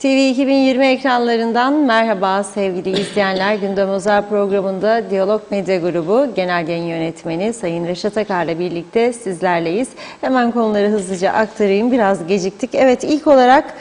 TV 2020 ekranlarından merhaba sevgili izleyenler. Gündem Özel programında Diyalog Medya Grubu Genel Yayın Yönetmeni Sayın Reşat Akar'la birlikte sizlerleyiz. Hemen konuları hızlıca aktarayım. Biraz geciktik. Evet, ilk olarak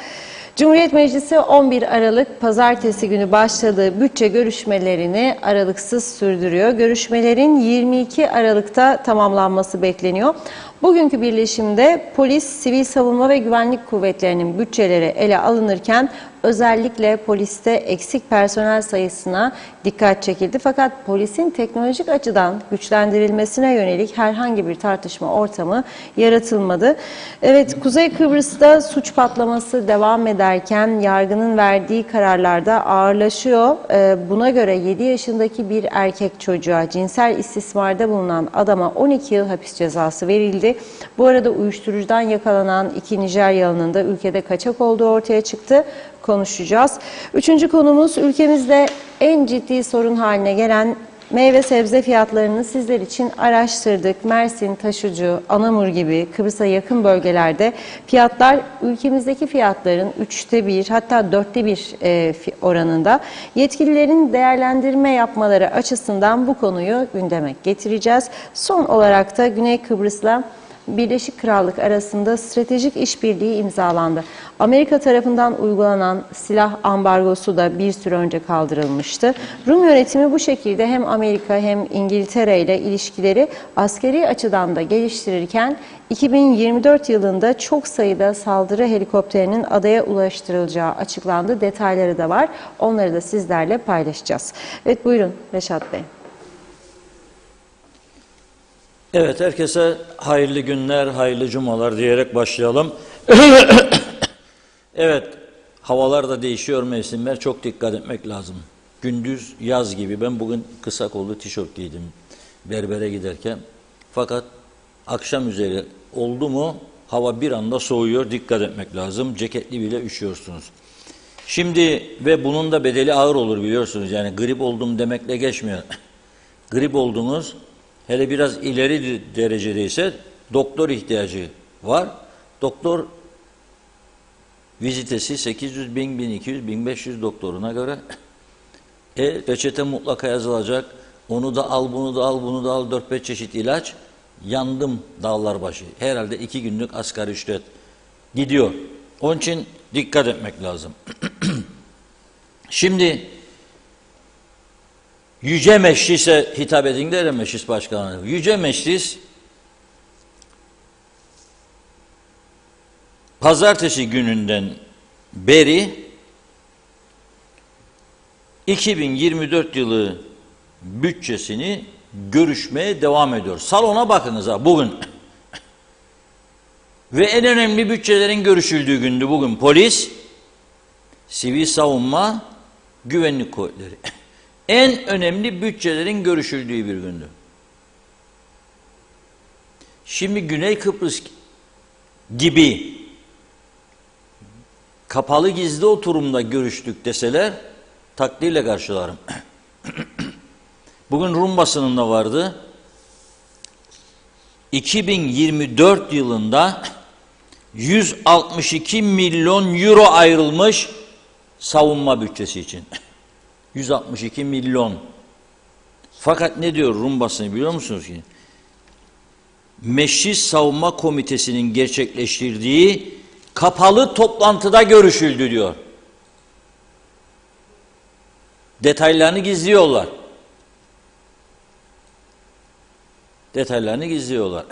Cumhuriyet Meclisi 11 Aralık Pazartesi günü başladığı bütçe görüşmelerini aralıksız sürdürüyor. Görüşmelerin 22 Aralık'ta tamamlanması bekleniyor. Bugünkü birleşimde polis, sivil savunma ve güvenlik kuvvetlerinin bütçeleri ele alınırken özellikle poliste eksik personel sayısına dikkat çekildi. Fakat polisin teknolojik açıdan güçlendirilmesine yönelik herhangi bir tartışma ortamı yaratılmadı. Evet, Kuzey Kıbrıs'ta suç patlaması devam ederken yargının verdiği kararlarda ağırlaşıyor. Buna göre 7 yaşındaki bir erkek çocuğa cinsel istismarda bulunan adama 12 yıl hapis cezası verildi. Bu arada uyuşturucudan yakalanan 2 Nijeryalı'nın da ülkede kaçak olduğu ortaya çıktı. Konuşacağız. Üçüncü konumuz, ülkemizde en ciddi sorun haline gelen meyve sebze fiyatlarını sizler için araştırdık. Mersin, Taşucu, Anamur gibi Kıbrıs'a yakın bölgelerde fiyatlar ülkemizdeki fiyatların 3'te 1 hatta 4'te 1 oranında. Yetkililerin değerlendirme yapmaları açısından bu konuyu gündeme getireceğiz. Son olarak da Güney Kıbrıs'la Birleşik Krallık arasında stratejik işbirliği imzalandı. Amerika tarafından uygulanan silah ambargosu da bir süre önce kaldırılmıştı. Rum yönetimi bu şekilde hem Amerika hem İngiltere ile ilişkileri askeri açıdan da geliştirirken 2024 yılında çok sayıda saldırı helikopterinin adaya ulaştırılacağı açıklandı. Detayları da var. Onları da sizlerle paylaşacağız. Evet, buyurun Reşat Bey. Evet, herkese hayırlı günler, hayırlı cumalar diyerek başlayalım. Evet, havalar da değişiyor, mevsimler, çok dikkat etmek lazım. Gündüz yaz gibi, ben bugün kısa kollu tişört giydim berbere giderken. Fakat akşam üzeri oldu mu hava bir anda soğuyor, dikkat etmek lazım. Ceketli bile üşüyorsunuz. Şimdi ve bunun da bedeli ağır olur biliyorsunuz, yani grip oldum demekle geçmiyor. Grip oldunuz, hele biraz ileri derecedeyse doktor ihtiyacı var. Doktor vizitesi 800, 1000, 1200, 1500 doktoruna göre. Reçete mutlaka yazılacak. Onu da al, bunu da al, bunu da al. 4-5 çeşit ilaç. Yandım dağlar başı. Herhalde 2 günlük asgari ücret gidiyor. Onun için dikkat etmek lazım. Şimdi Yüce Meclis'e hitap edin derim Meclis Başkanı. Yüce Meclis Pazartesi gününden beri 2024 yılı bütçesini görüşmeye devam ediyor. Salona bakınız ha bugün. Ve en önemli bütçelerin görüşüldüğü gündü bugün. Polis, sivil savunma, güvenlik kuvvetleri. En önemli bütçelerin görüşüldüğü bir gündü. Şimdi Güney Kıbrıs gibi kapalı gizli oturumda görüştük deseler takdirle karşılarım. Bugün Rum basınında vardı. 2024 yılında 162 milyon euro ayrılmış savunma bütçesi için. 162 milyon. Fakat ne diyor Rum basını biliyor musunuz ki? Meclis Savunma Komitesi'nin gerçekleştirdiği kapalı toplantıda görüşüldü diyor. Detaylarını gizliyorlar. Detaylarını gizliyorlar.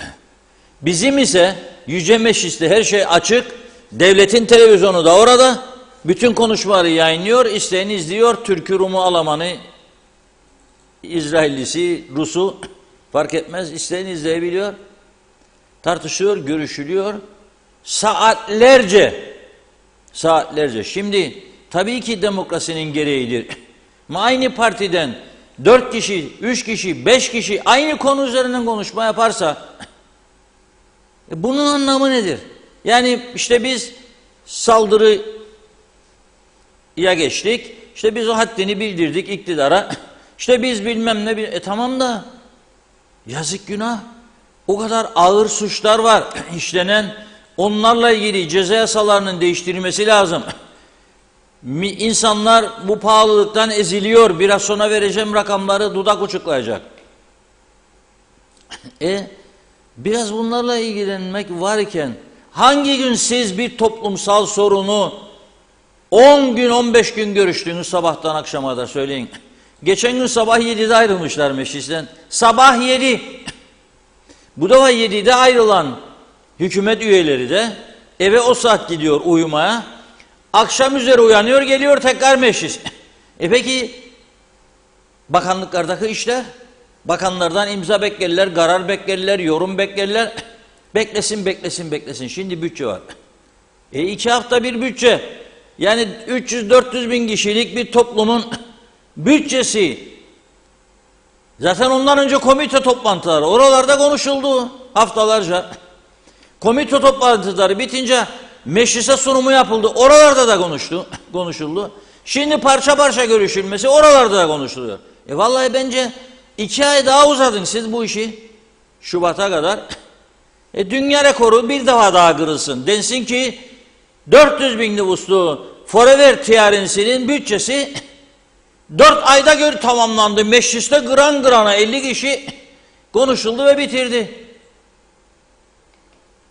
Bizim ise Yüce Meclis'te her şey açık. Devletin televizyonu da orada. Bütün konuşmaları yayınlıyor. İsteyen izliyor. Türk'ü, Rum'u, Alman'ı, İsraillisi, Rus'u fark etmez. İsteyen izleyebiliyor. Tartışıyor, görüşülüyor. Saatlerce. Saatlerce. Şimdi tabii ki demokrasinin gereğidir. Ama aynı partiden 4 kişi, 3 kişi, 5 kişi aynı konu üzerinden konuşma yaparsa bunun anlamı nedir? Yani işte biz saldırıya geçtik. İşte biz o haddini bildirdik iktidara. İşte biz bilmem ne. Tamam da yazık günah. O kadar ağır suçlar var işlenen. Onlarla ilgili ceza yasalarının değiştirilmesi lazım. İnsanlar bu pahalılıktan eziliyor. Biraz sonra vereceğim rakamları dudak uçuklayacak. Biraz bunlarla ilgilenmek varken hangi gün siz bir toplumsal sorunu 10 gün 15 gün görüştüğünüz sabahtan akşama kadar söyleyin. Geçen gün sabah 7'de ayrılmışlar meclisten. Sabah 7. Bu defa 7'de ayrılan hükümet üyeleri de eve o saat gidiyor uyumaya. Akşam üzeri uyanıyor, geliyor tekrar meclis. Peki bakanlıklardaki işler? Bakanlardan imza beklerler, karar beklerler, yorum beklerler. Beklesin. Şimdi bütçe var. 2 hafta bir bütçe. Yani 300-400 bin kişilik bir toplumun bütçesi. Zaten ondan önce komite toplantıları. Oralarda konuşuldu haftalarca. Komite toplantıları bitince meclise sunumu yapıldı. Oralarda da konuşuldu. Şimdi parça parça görüşülmesi oralarda da konuşuluyor. Vallahi bence 2 ay daha uzadın siz bu işi. Şubat'a kadar. Dünya rekoru bir defa daha kırılsın. Densin ki 400 bin nüfuslu Forever TR'nin bütçesi 4 ayda tamamlandı. Mecliste gıran gırana 50 kişi konuşuldu ve bitirdi.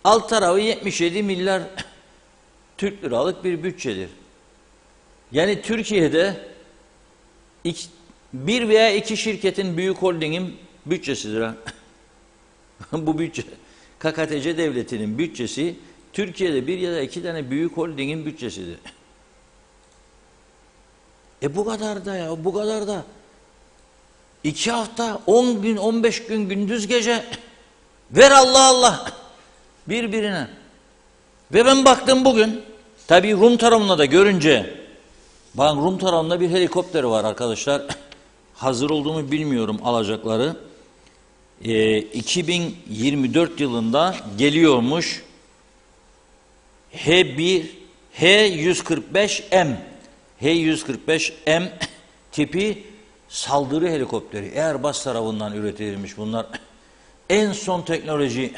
Alt tarafı 77 milyar Türk liralık bir bütçedir. Yani Türkiye'de bir veya iki şirketin büyük holdingin bütçesidir. Bu bütçe KKTC devletinin bütçesi Türkiye'de bir ya da iki tane büyük holdingin bütçesidir. Bu kadar da ya, bu kadar da. 2 hafta, 10 gün, 15 gün gündüz gece ver Allah birbirine. Ve ben baktım bugün, tabii Rum tarafında da görünce, bak Rum tarafında bir helikopter var arkadaşlar. Hazır olduğumu bilmiyorum alacakları. 2024 yılında geliyormuş. H145M H145M tipi saldırı helikopteri. Airbus tarafından üretilmiş bunlar. En son teknoloji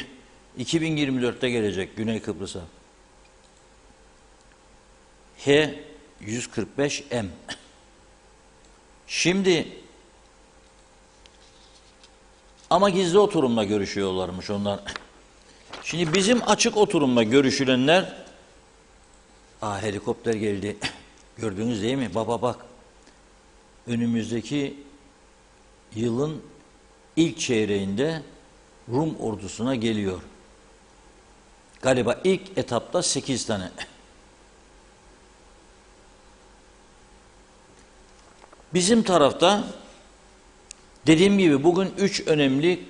2024'te gelecek Güney Kıbrıs'a. H145M. Şimdi ama gizli oturumla görüşüyorlarmış onlar. Şimdi bizim açık oturumla görüşülenler helikopter geldi. Gördünüz değil mi? Baba bak. Önümüzdeki yılın ilk çeyreğinde Rum ordusuna geliyor. Galiba ilk etapta 8 tane. Bizim tarafta dediğim gibi bugün 3 önemli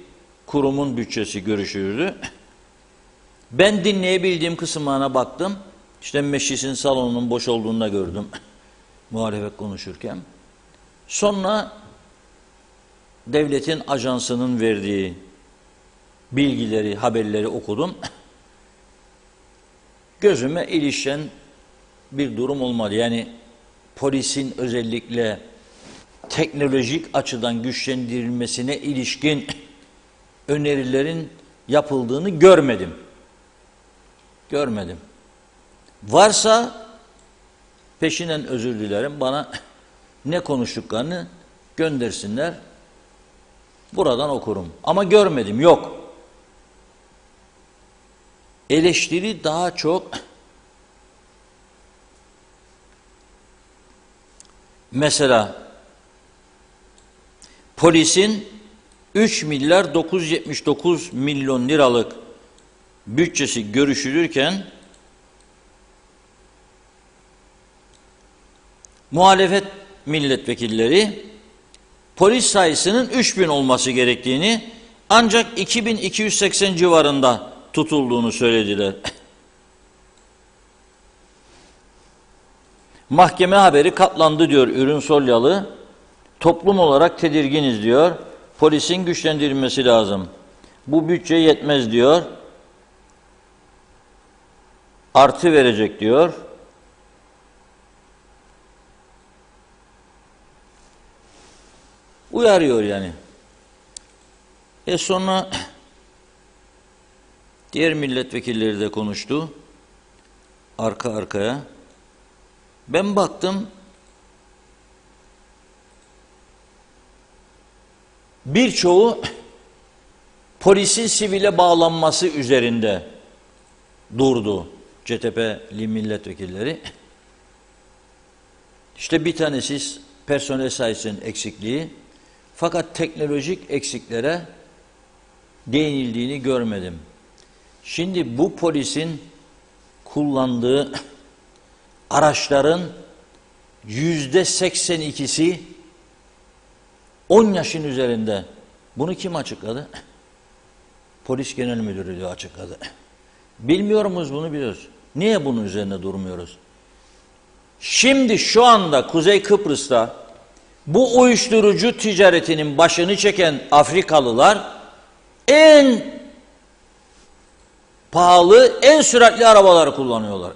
kurumun bütçesi görüşüldü. Ben dinleyebildiğim kısımlarına baktım. İşte meclisin salonunun boş olduğunu da gördüm. Muhalefet konuşurken. Sonra devletin ajansının verdiği bilgileri, haberleri okudum. Gözüme ilişen bir durum olmadı. Yani polisin özellikle teknolojik açıdan güçlendirilmesine ilişkin önerilerin yapıldığını görmedim. Varsa peşinden özür dilerim, bana ne konuştuklarını göndersinler. Buradan okurum. Ama görmedim, yok. Eleştiri daha çok mesela polisin 3 milyar 979 milyon liralık bütçesi görüşülürken muhalefet milletvekilleri polis sayısının 3000 olması gerektiğini ancak 2280 civarında tutulduğunu söylediler. Mahkeme haberi katlandı diyor Ürün Solyalı. Toplum olarak tedirginiz diyor. Polisin güçlendirilmesi lazım. Bu bütçe yetmez diyor. Artı verecek diyor. Uyarıyor yani. Sonra diğer milletvekilleri de konuştu. Arka arkaya. Ben baktım, birçoğu polisin sivile bağlanması üzerinde durdu. CTP'li milletvekilleri. İşte bir tanesi personel sayısının eksikliği. Fakat teknolojik eksiklere değinildiğini görmedim. Şimdi bu polisin kullandığı araçların %82'si 10 yaşın üzerinde. Bunu kim açıkladı? Polis Genel Müdürlüğü açıkladı. Bilmiyor muyuz bunu, biliyoruz. Niye bunun üzerine durmuyoruz? Şimdi şu anda Kuzey Kıbrıs'ta bu uyuşturucu ticaretinin başını çeken Afrikalılar en pahalı, en süratli arabaları kullanıyorlar.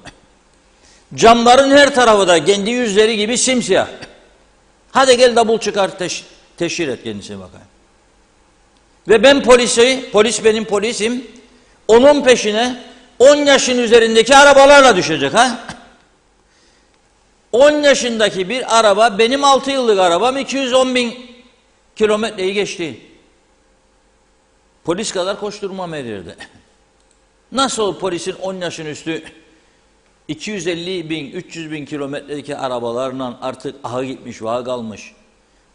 Camların her tarafı da kendi yüzleri gibi simsiyah. Hadi gel davul çıkar, teşhir et kendisine bakayım. Ve ben polis benim polisim, onun peşine 10 yaşın üzerindeki arabalarla düşecek ha. 10 yaşındaki bir araba, benim 6 yıllık arabam 210.000 kilometreyi geçti. Polis kadar koşturmam her yerde. Nasıl polisin 10 yaşın üstü 250.000, 300.000 kilometredeki arabalarla artık aha gitmiş, vaha kalmış.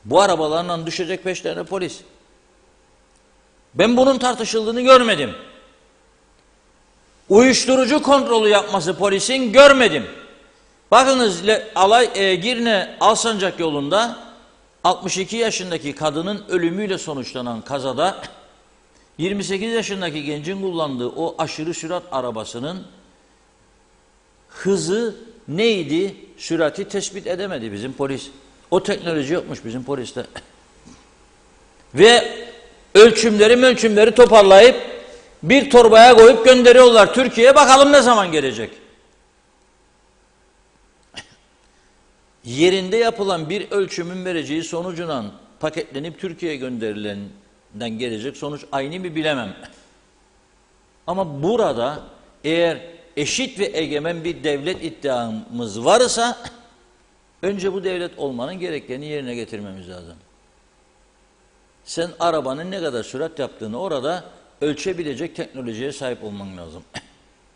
Bu arabalarla düşecek peşlerine polis. Ben bunun tartışıldığını görmedim. Uyuşturucu kontrolü yapması polisin görmedim. Bakınız Girne Alsancak yolunda 62 yaşındaki kadının ölümüyle sonuçlanan kazada 28 yaşındaki gencin kullandığı o aşırı sürat arabasının hızı neydi, sürati tespit edemedi bizim polis. O teknoloji yokmuş bizim poliste. Ve ölçümleri toparlayıp bir torbaya koyup gönderiyorlar Türkiye'ye, bakalım ne zaman gelecek. Yerinde yapılan bir ölçümün vereceği sonucundan paketlenip Türkiye'ye gönderilenden gelecek sonuç aynı mı bilemem. Ama burada eğer eşit ve egemen bir devlet iddiamız varsa önce bu devlet olmanın gereklerini yerine getirmemiz lazım. Sen arabanın ne kadar sürat yaptığını orada ölçebilecek teknolojiye sahip olman lazım.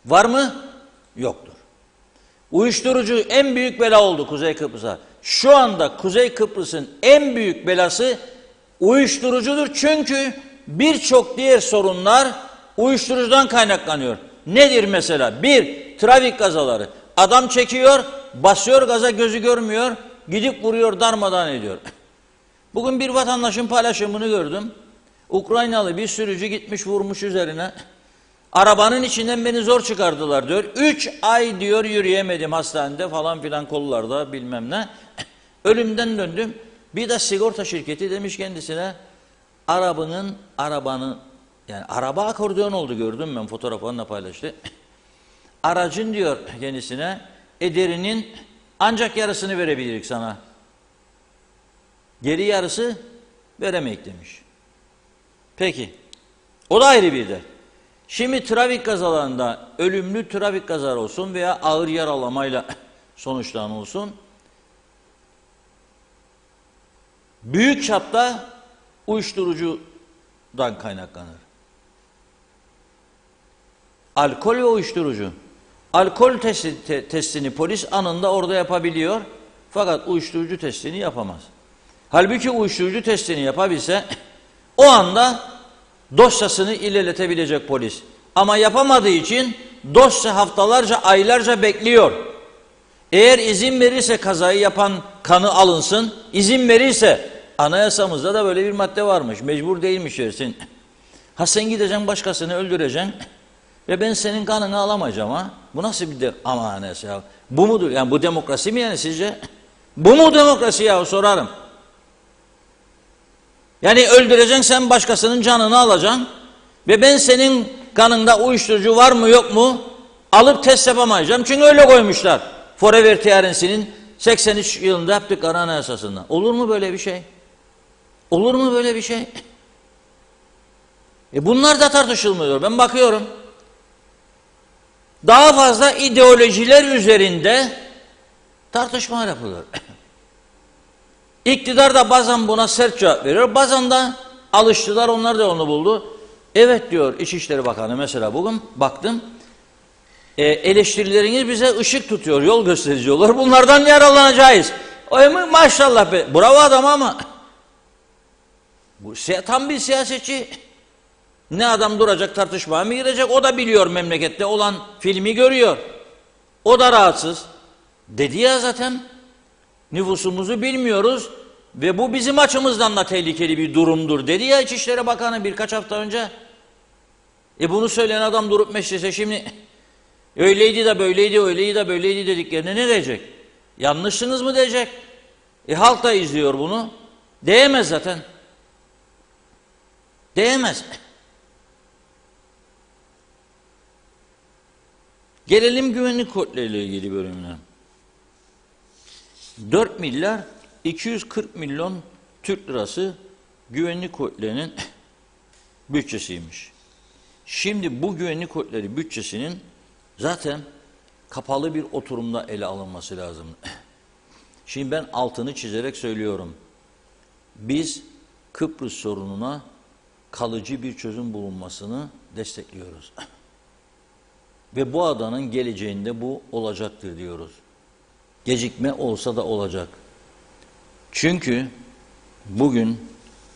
Var mı? Yoktur. Uyuşturucu en büyük bela oldu Kuzey Kıbrıs'a. Şu anda Kuzey Kıbrıs'ın en büyük belası uyuşturucudur. Çünkü birçok diğer sorunlar uyuşturucudan kaynaklanıyor. Nedir mesela? Bir, trafik kazaları. Adam çekiyor, basıyor gaza, gözü görmüyor, gidip vuruyor, darmadağın ediyor. Bugün bir vatandaşın paylaşımını gördüm. Ukraynalı bir sürücü gitmiş, vurmuş üzerine. Arabanın içinden beni zor çıkardılar diyor. 3 ay diyor yürüyemedim hastanede falan filan, kollarda bilmem ne. Ölümden döndüm. Bir de sigorta şirketi demiş kendisine arabanın yani araba akordeon oldu, gördüm ben, fotoğraflarını paylaştı. Aracın diyor kendisine ederinin ancak yarısını verebilirik sana. Geri yarısı veremeyik demiş. Peki. O da ayrı bir dert. Şimdi trafik kazalarında ölümlü trafik kazaları olsun veya ağır yaralamayla sonuçlanan olsun, büyük çapta uyuşturucudan kaynaklanır. Alkol ve uyuşturucu. Alkol testini polis anında orada yapabiliyor, fakat uyuşturucu testini yapamaz. Halbuki uyuşturucu testini yapabilse o anda dosyasını ilerletebilecek polis. Ama yapamadığı için dosya haftalarca, aylarca bekliyor. Eğer izin verirse kazayı yapan kanı alınsın, izin verirse, anayasamızda da böyle bir madde varmış, mecbur değilmiş dersin. Ha sen gideceksin başkasını öldüreceksin ve ben senin kanını alamayacağım ha. Bu nasıl bir anayasa ya? Bu mudur? Yani bu demokrasi mi yani sizce? Bu mu demokrasi ya, sorarım. Yani öldüreceksin, sen başkasının canını alacaksın ve ben senin kanında uyuşturucu var mı yok mu alıp test yapamayacağım. Çünkü öyle koymuşlar. Forever Tiyarensi'nin 83 yılında yaptıkları anayasasında. Olur mu böyle bir şey? Olur mu böyle bir şey? Bunlar da tartışılmıyor. Ben bakıyorum. Daha fazla ideolojiler üzerinde tartışma yapılır. İktidar da bazen buna sert cevap veriyor. Bazen de alıştılar, onlar da onu buldu. Evet diyor İçişleri Bakanı, mesela bugün baktım. Eleştirileriniz bize ışık tutuyor, yol gösterici. Bunlardan yararlanacağız. Maşallah be. Bravo adam ama bu tam bir siyasetçi. Ne adam duracak, tartışmaya mı girecek? O da biliyor memlekette olan filmi görüyor. O da rahatsız. Dedi ya zaten. Nüfusumuzu bilmiyoruz ve bu bizim açımızdan da tehlikeli bir durumdur dedi ya İçişleri Bakanı birkaç hafta önce. Bunu söyleyen adam durup meclise şimdi öyleydi de böyleydi, öyleydi de böyleydi dediklerine ne diyecek? Yanlışsınız mı diyecek? Halk da izliyor bunu. Diyemez zaten. Diyemez. Gelelim güvenlik kodlarıyla ilgili bölümüne. 4 milyar 240 milyon Türk lirası güvenlik kodlarının bütçesiymiş. Şimdi bu güvenlik kodları bütçesinin zaten kapalı bir oturumda ele alınması lazım. Şimdi ben altını çizerek söylüyorum. Biz Kıbrıs sorununa kalıcı bir çözüm bulunmasını destekliyoruz. Ve bu adanın geleceğinde bu olacaktır diyoruz. Gecikme olsa da olacak. Çünkü bugün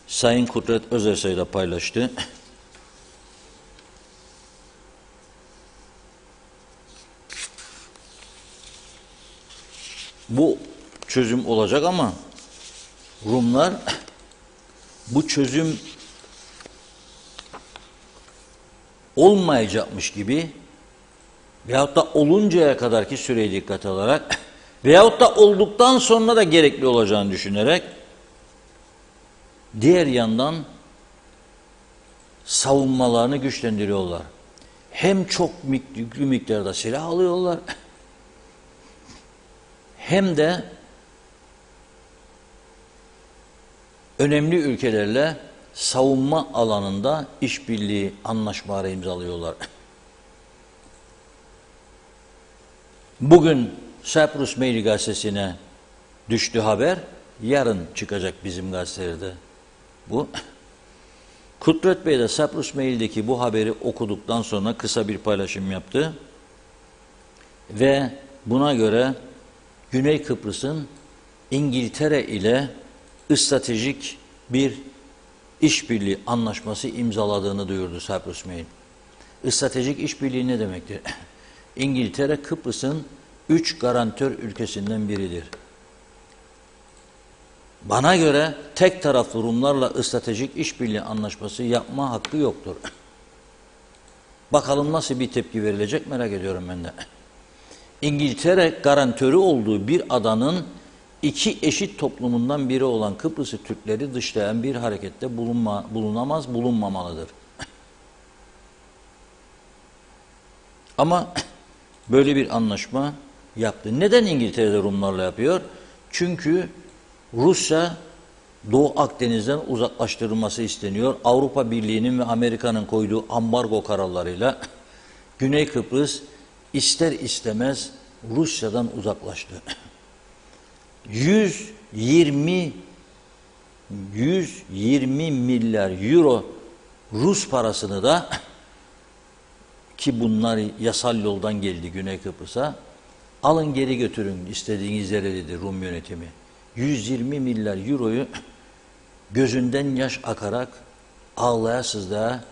Sayın Kudret Özersay da paylaştı. Bu çözüm olacak ama Rumlar bu çözüm olmayacakmış gibi veyahut da oluncaya kadarki süreyi dikkate alarak veyahut da olduktan sonra da gerekli olacağını düşünerek diğer yandan savunmalarını güçlendiriyorlar. Hem çok yüklü miktarda silah alıyorlar hem de önemli ülkelerle savunma alanında işbirliği anlaşmaları imzalıyorlar. Bugün Cyprus Mail gazetesine düştü haber, yarın çıkacak bizim gazetelerde bu. Kudret Bey de Cyprus Mail'deki bu haberi okuduktan sonra kısa bir paylaşım yaptı. Ve buna göre Güney Kıbrıs'ın İngiltere ile stratejik bir işbirliği anlaşması imzaladığını duyurdu Cyprus Mail. Stratejik işbirliği ne demektir? İngiltere Kıbrıs'ın 3 garantör ülkesinden biridir. Bana göre tek taraflı Rumlarla stratejik işbirliği anlaşması yapma hakkı yoktur. Bakalım nasıl bir tepki verilecek merak ediyorum ben de. İngiltere garantörü olduğu bir adanın iki eşit toplumundan biri olan Kıbrıs'ı Türkleri dışlayan bir harekette bulunamaz, bulunmamalıdır. Ama böyle bir anlaşma yaptı. Neden İngiltere'de Rumlarla yapıyor? Çünkü Rusya Doğu Akdeniz'den uzaklaştırılması isteniyor. Avrupa Birliği'nin ve Amerika'nın koyduğu ambargo kararlarıyla Güney Kıbrıs ister istemez Rusya'dan uzaklaştı. 120 milyar euro Rus parasını da ki bunlar yasal yoldan geldi Güney Kıbrıs'a, alın geri götürün istediğiniz yere dedi Rum yönetimi. 120 milyar euroyu gözünden yaş akarak ağlaya sızlaya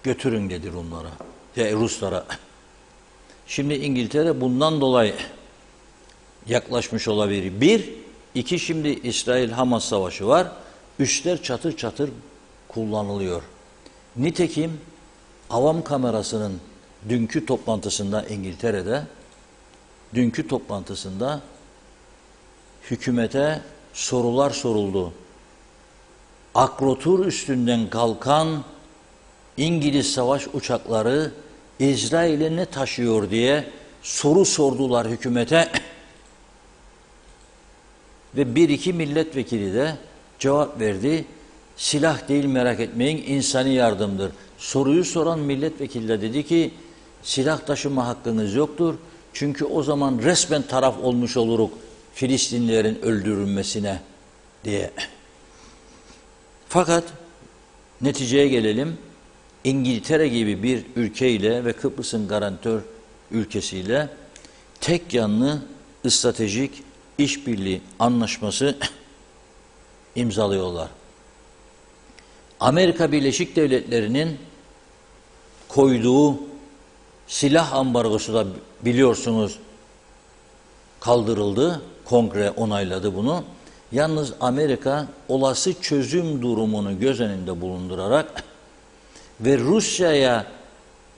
götürün dedi Rumlara, Ruslara. Şimdi İngiltere bundan dolayı yaklaşmış olabilir. Bir, iki, şimdi İsrail-Hamas savaşı var. Üsler çatır çatır kullanılıyor. Nitekim Avam Kamerası'nın dünkü toplantısında İngiltere'de, dünkü toplantısında hükümete sorular soruldu. Akrotur üstünden kalkan İngiliz savaş uçakları İsrail'e ne taşıyor diye soru sordular hükümete. Ve bir iki milletvekili de cevap verdi. Silah değil merak etmeyin, insani yardımdır. Soruyu soran milletvekili de dedi ki silah taşıma hakkınız yoktur. Çünkü o zaman resmen taraf olmuş oluruk Filistinlilerin öldürülmesine diye. Fakat neticeye gelelim. İngiltere gibi bir ülkeyle ve Kıbrıs'ın garantör ülkesiyle tek yanlı stratejik işbirliği anlaşması imzalıyorlar. Amerika Birleşik Devletleri'nin koyduğu silah ambargosu da biliyorsunuz kaldırıldı. Kongre onayladı bunu. Yalnız Amerika olası çözüm durumunu göz önünde bulundurarak ve Rusya'ya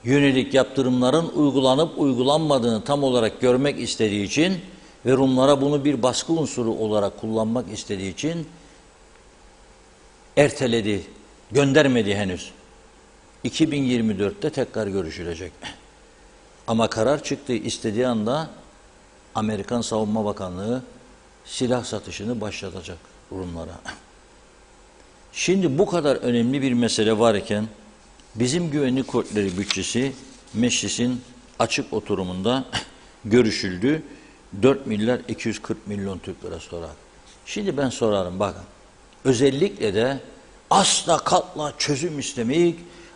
yönelik yaptırımların uygulanıp uygulanmadığını tam olarak görmek istediği için ve Rumlara bunu bir baskı unsuru olarak kullanmak istediği için erteledi, göndermedi henüz. 2024'te tekrar görüşülecek. Ama karar çıktı, istediği anda Amerikan Savunma Bakanlığı silah satışını başlatacak Rumlara. Şimdi bu kadar önemli bir mesele varken bizim güvenlik kuvvetleri bütçesi meclisin açık oturumunda görüşüldü. 4 milyar 240 milyon Türk lirası olarak. Şimdi ben sorarım bakın. Özellikle de asla katla çözüm istemek,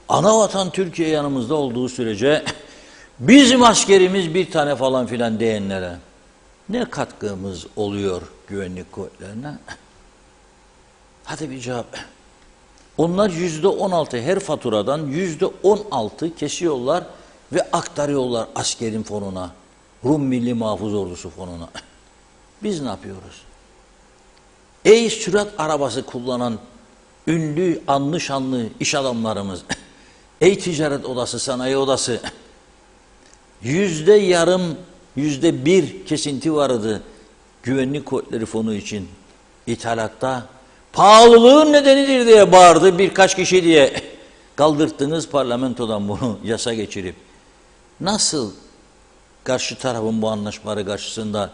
anavatan Türkiye yanımızda olduğu sürece bizim askerimiz bir tane falan filan diyenlere ne katkımız oluyor güvenlik kuvvetlerine? Hadi bir cevap. Onlar %16 her faturadan %16 kesiyorlar ve aktarıyorlar askerin fonuna. Rum Milli Muhafız Ordusu fonuna. Biz ne yapıyoruz? Ey sürat arabası kullanan ünlü, anlı şanlı iş adamlarımız, ey ticaret odası, sanayi odası, %0,5% kesinti vardı güvenlik kuvvetleri fonu için ithalatta. Pahalılığın nedenidir diye bağırdı birkaç kişi diye. Kaldırttınız parlamentodan bunu yasa geçirip. Nasıl karşı tarafın bu anlaşmaları karşısında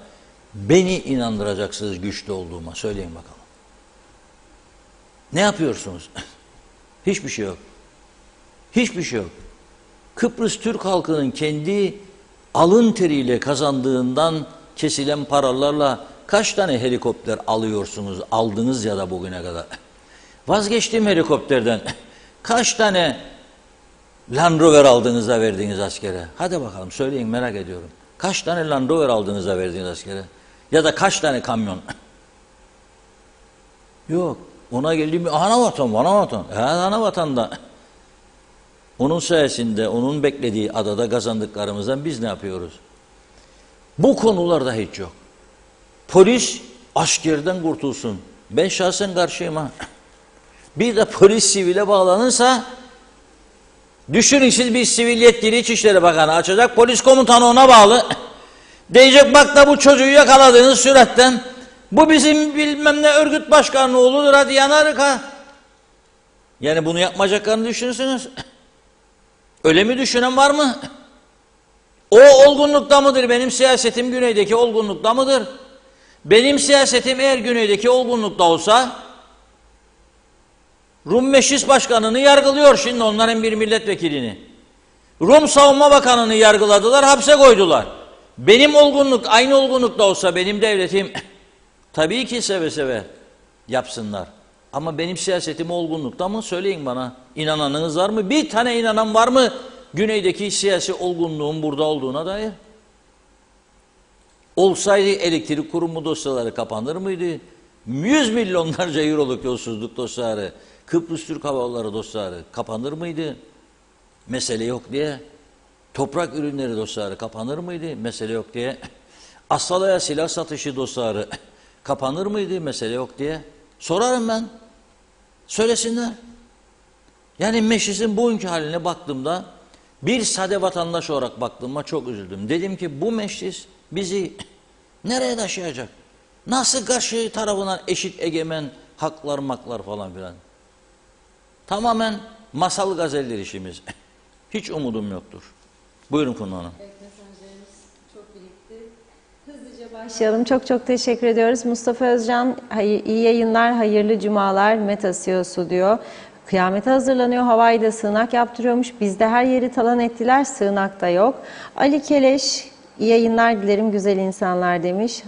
beni inandıracaksınız güçlü olduğuma? Söyleyin bakalım. Ne yapıyorsunuz? Hiçbir şey yok. Hiçbir şey yok. Kıbrıs Türk halkının kendi alın teriyle kazandığından kesilen paralarla kaç tane helikopter alıyorsunuz, aldınız ya da bugüne kadar? Vazgeçtiğim helikopterden kaç tane Land Rover aldığınızda verdiğiniz askere? Hadi bakalım söyleyin, merak ediyorum. Kaç tane Land Rover aldığınızda verdiğiniz askere? Ya da kaç tane kamyon? Yok. Ona geldiğim anavatan, anavatan. Anavatan'da. Onun sayesinde, onun beklediği adada kazandıklarımızdan biz ne yapıyoruz? Bu konularda hiç yok. Polis askerden kurtulsun. Ben şahsen karşıyım ha. Bir de polis sivile bağlanırsa, düşünün siz bir sivil yetkili İçişleri Bakanı açacak, polis komutanı ona bağlı. Diyecek bak da bu çocuğu yakaladığınız süratten, bu bizim bilmem ne örgüt başkanı oğludur, hadi yanarık ha. Yani bunu yapmayacaklarını düşünürsünüz. Öyle mi düşünen var mı? O olgunlukta mıdır? Benim siyasetim güneydeki olgunlukta mıdır? Benim siyasetim eğer güneydeki olgunlukta olsa Rum Meclis Başkanı'nı yargılıyor şimdi onların bir milletvekilini. Rum Savunma Bakanı'nı yargıladılar, hapse koydular. Benim olgunluk aynı olgunlukta olsa benim devletim tabii ki seve seve yapsınlar. Ama benim siyasetim olgunlukta mı? Söyleyin bana. İnananınız var mı? Bir tane inanan var mı? Güneydeki siyasi olgunluğun burada olduğuna dair. Olsaydı elektrik kurumu dosyaları kapanır mıydı? 100 milyonlarca euroluk yolsuzluk dosyaları, Kıbrıs Türk Hava Yolları dosyaları kapanır mıydı? Mesele yok diye. Toprak ürünleri dosyaları kapanır mıydı? Mesele yok diye. Asalaya silah satışı dosyaları kapanır mıydı? Mesele yok diye. Sorarım ben. Söylesinler. Yani meclisin bugünkü haline baktığımda bir sade vatandaş olarak baktığıma çok üzüldüm. Dedim ki bu meclis bizi nereye taşıyacak? Nasıl karşı tarafından eşit egemen haklar maklar falan filan. Tamamen masal gazeller işimiz. Hiç umudum yoktur. Buyurun Funda Hanım. Evet, mesajlarımız çok birikti. Hızlıca başlayalım. Çok çok teşekkür ediyoruz. Mustafa Özcan, iyi yayınlar, hayırlı cumalar. Meta CEO'su diyor. Kıyamete hazırlanıyor. Hawaii'de sığınak yaptırıyormuş. Bizde her yeri talan ettiler. Sığınak da yok. Ali Keleş, İyi yayınlar dilerim güzel insanlar demiş.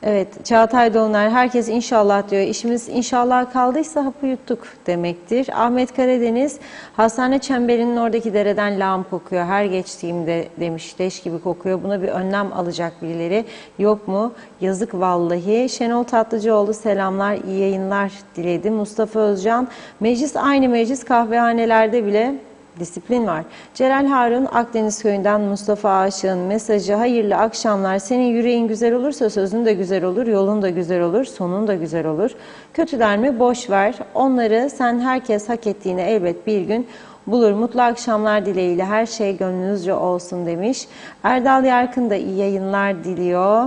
Evet, Çağatay Doğuner, herkes inşallah diyor. İşimiz inşallah kaldıysa hapı yuttuk demektir. Ahmet Karadeniz, hastane çemberinin oradaki dereden lağım kokuyor. Her geçtiğimde demiş, leş gibi kokuyor. Buna bir önlem alacak birileri yok mu? Yazık vallahi. Şenol Tatlıcıoğlu selamlar, iyi yayınlar diledi. Mustafa Özcan, meclis aynı meclis, kahvehanelerde bile disiplin var. Celal Harun Akdeniz Köyü'nden Mustafa Aşık'ın mesajı: hayırlı akşamlar. Senin yüreğin güzel olursa sözün de güzel olur, yolun da güzel olur, sonun da güzel olur. Kötüler mi? Boş ver. Onları sen herkes hak ettiğini elbet bir gün bulur. Mutlu akşamlar dileğiyle her şey gönlünüzce olsun demiş. Erdal Yarkın da iyi yayınlar diliyor.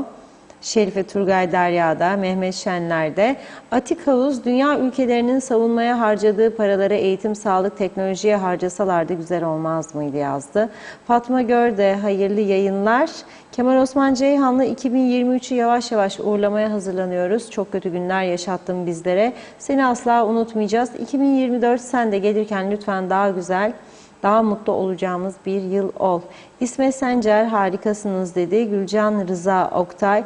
Şerife Turgay Derya'da, Mehmet Şenler'de. Atik Havuz, dünya ülkelerinin savunmaya harcadığı paraları eğitim, sağlık, teknolojiye harcasalardı güzel olmaz mıydı yazdı. Fatma Gör de hayırlı yayınlar. Kemal Osman Ceyhanlı, 2023'ü yavaş yavaş uğurlamaya hazırlanıyoruz. Çok kötü günler yaşattın bizlere. Seni asla unutmayacağız. 2024 sen de gelirken lütfen daha güzel, daha mutlu olacağımız bir yıl ol. İsmet Sencer harikasınız dedi. Gülcan Rıza Oktay,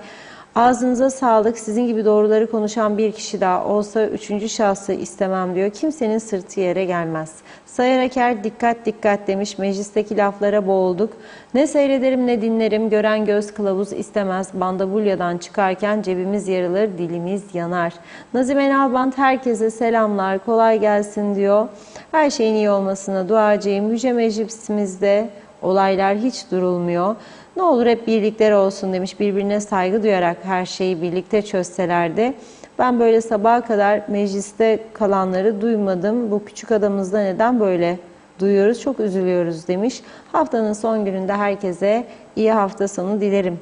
ağzınıza sağlık. Sizin gibi doğruları konuşan bir kişi daha olsa üçüncü şahsı istemem diyor. Kimsenin sırtı yere gelmez. Sayar Aker dikkat dikkat demiş. Meclisteki laflara boğulduk. Ne seyrederim ne dinlerim. Gören göz kılavuz istemez. Bandabulyadan çıkarken cebimiz yarılır, dilimiz yanar. Nazime Nalbant herkese selamlar. Kolay gelsin diyor. Her şeyin iyi olmasına duacıyım. Yüce Meclisimizde olaylar hiç durulmuyor. Ne olur hep birlikler olsun demiş. Birbirine saygı duyarak her şeyi birlikte çözselerdi. Ben böyle sabaha kadar mecliste kalanları duymadım. Bu küçük adamızda neden böyle duyuyoruz? Çok üzülüyoruz demiş. Haftanın son gününde herkese iyi hafta sonu dilerim.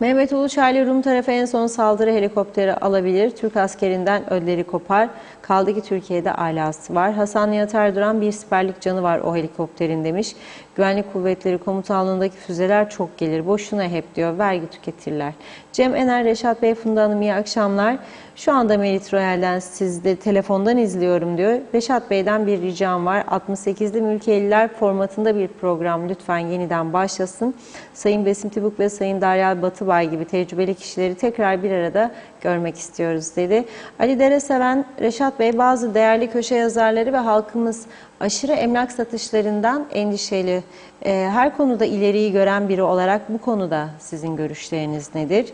Mehmet Uluçaylı, Rum tarafı en son saldırı helikopteri alabilir. Türk askerinden ödleri kopar. Kaldı ki Türkiye'de alası var. Hasan Nihat Erduran, bir siperlik canı var o helikopterin demiş. Güvenlik Kuvvetleri Komutanlığı'ndaki füzeler çok gelir. Boşuna hep diyor, vergi tüketirler. Cem Ener, Reşat Bey, Funda Hanım iyi akşamlar. Şu anda Merit Royal'den sizde telefondan izliyorum diyor. Reşat Bey'den bir ricam var. 68'li Mülkiyeliler formatında bir program lütfen yeniden başlasın. Sayın Besim Tibuk ve Sayın Daryal Batıbay gibi tecrübeli kişileri tekrar bir arada görmek istiyoruz dedi. Ali Dereseven, Reşat Bey, bazı değerli köşe yazarları ve halkımız aşırı emlak satışlarından endişeli. Her konuda ileriyi gören biri olarak bu konuda sizin görüşleriniz nedir?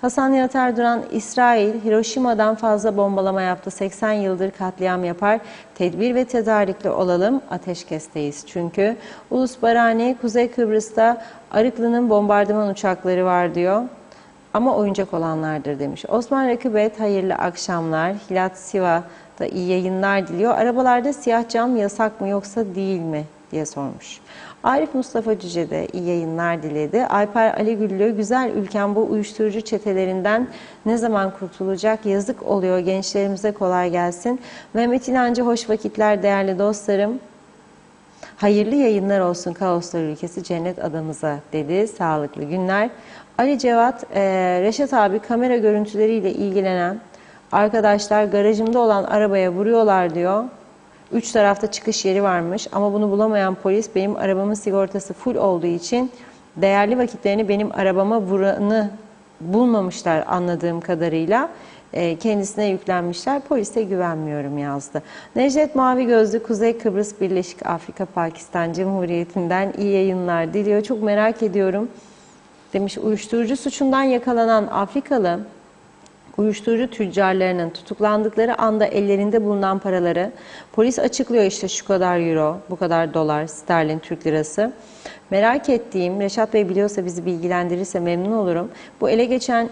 Hasan Nihat Erduran, İsrail, Hiroşima'dan fazla bombalama yaptı. 80 yıldır katliam yapar. Tedbir ve tedarikli olalım. Ateşkesteyiz çünkü. Ulus Barani, Kuzey Kıbrıs'ta Arıklı'nın bombardıman uçakları var diyor. Ama oyuncak olanlardır demiş. Osman Rakibet, hayırlı akşamlar. Hilat Siva da iyi yayınlar diliyor. Arabalarda siyah cam yasak mı yoksa değil mi diye sormuş. Arif Mustafa Cüce de iyi yayınlar diledi. Alper Ali Güllü, güzel ülkem bu uyuşturucu çetelerinden ne zaman kurtulacak? Yazık oluyor, gençlerimize kolay gelsin. Mehmet İnancı, hoş vakitler değerli dostlarım. Hayırlı yayınlar olsun kaoslar ülkesi cennet adamıza dedi. Sağlıklı günler. Ali Cevat, Reşat abi, kamera görüntüleriyle ilgilenen arkadaşlar garajımda olan arabaya vuruyorlar diyor. 3 tarafta çıkış yeri varmış ama bunu bulamayan polis benim arabamın sigortası full olduğu için değerli vakitlerini benim arabama vuranı bulmamışlar anladığım kadarıyla. Kendisine yüklenmişler. Polise güvenmiyorum yazdı. Necdet Mavi Gözlü, Kuzey Kıbrıs Birleşik Afrika Pakistan Cumhuriyeti'nden iyi yayınlar diliyor. Çok merak ediyorum demiş. Uyuşturucu suçundan yakalanan Afrikalı uyuşturucu tüccarlarının tutuklandıkları anda ellerinde bulunan paraları polis açıklıyor, işte şu kadar euro, bu kadar dolar, sterlin, Türk lirası. Merak ettiğim, Reşat Bey biliyorsa bizi bilgilendirirse memnun olurum. Bu ele geçen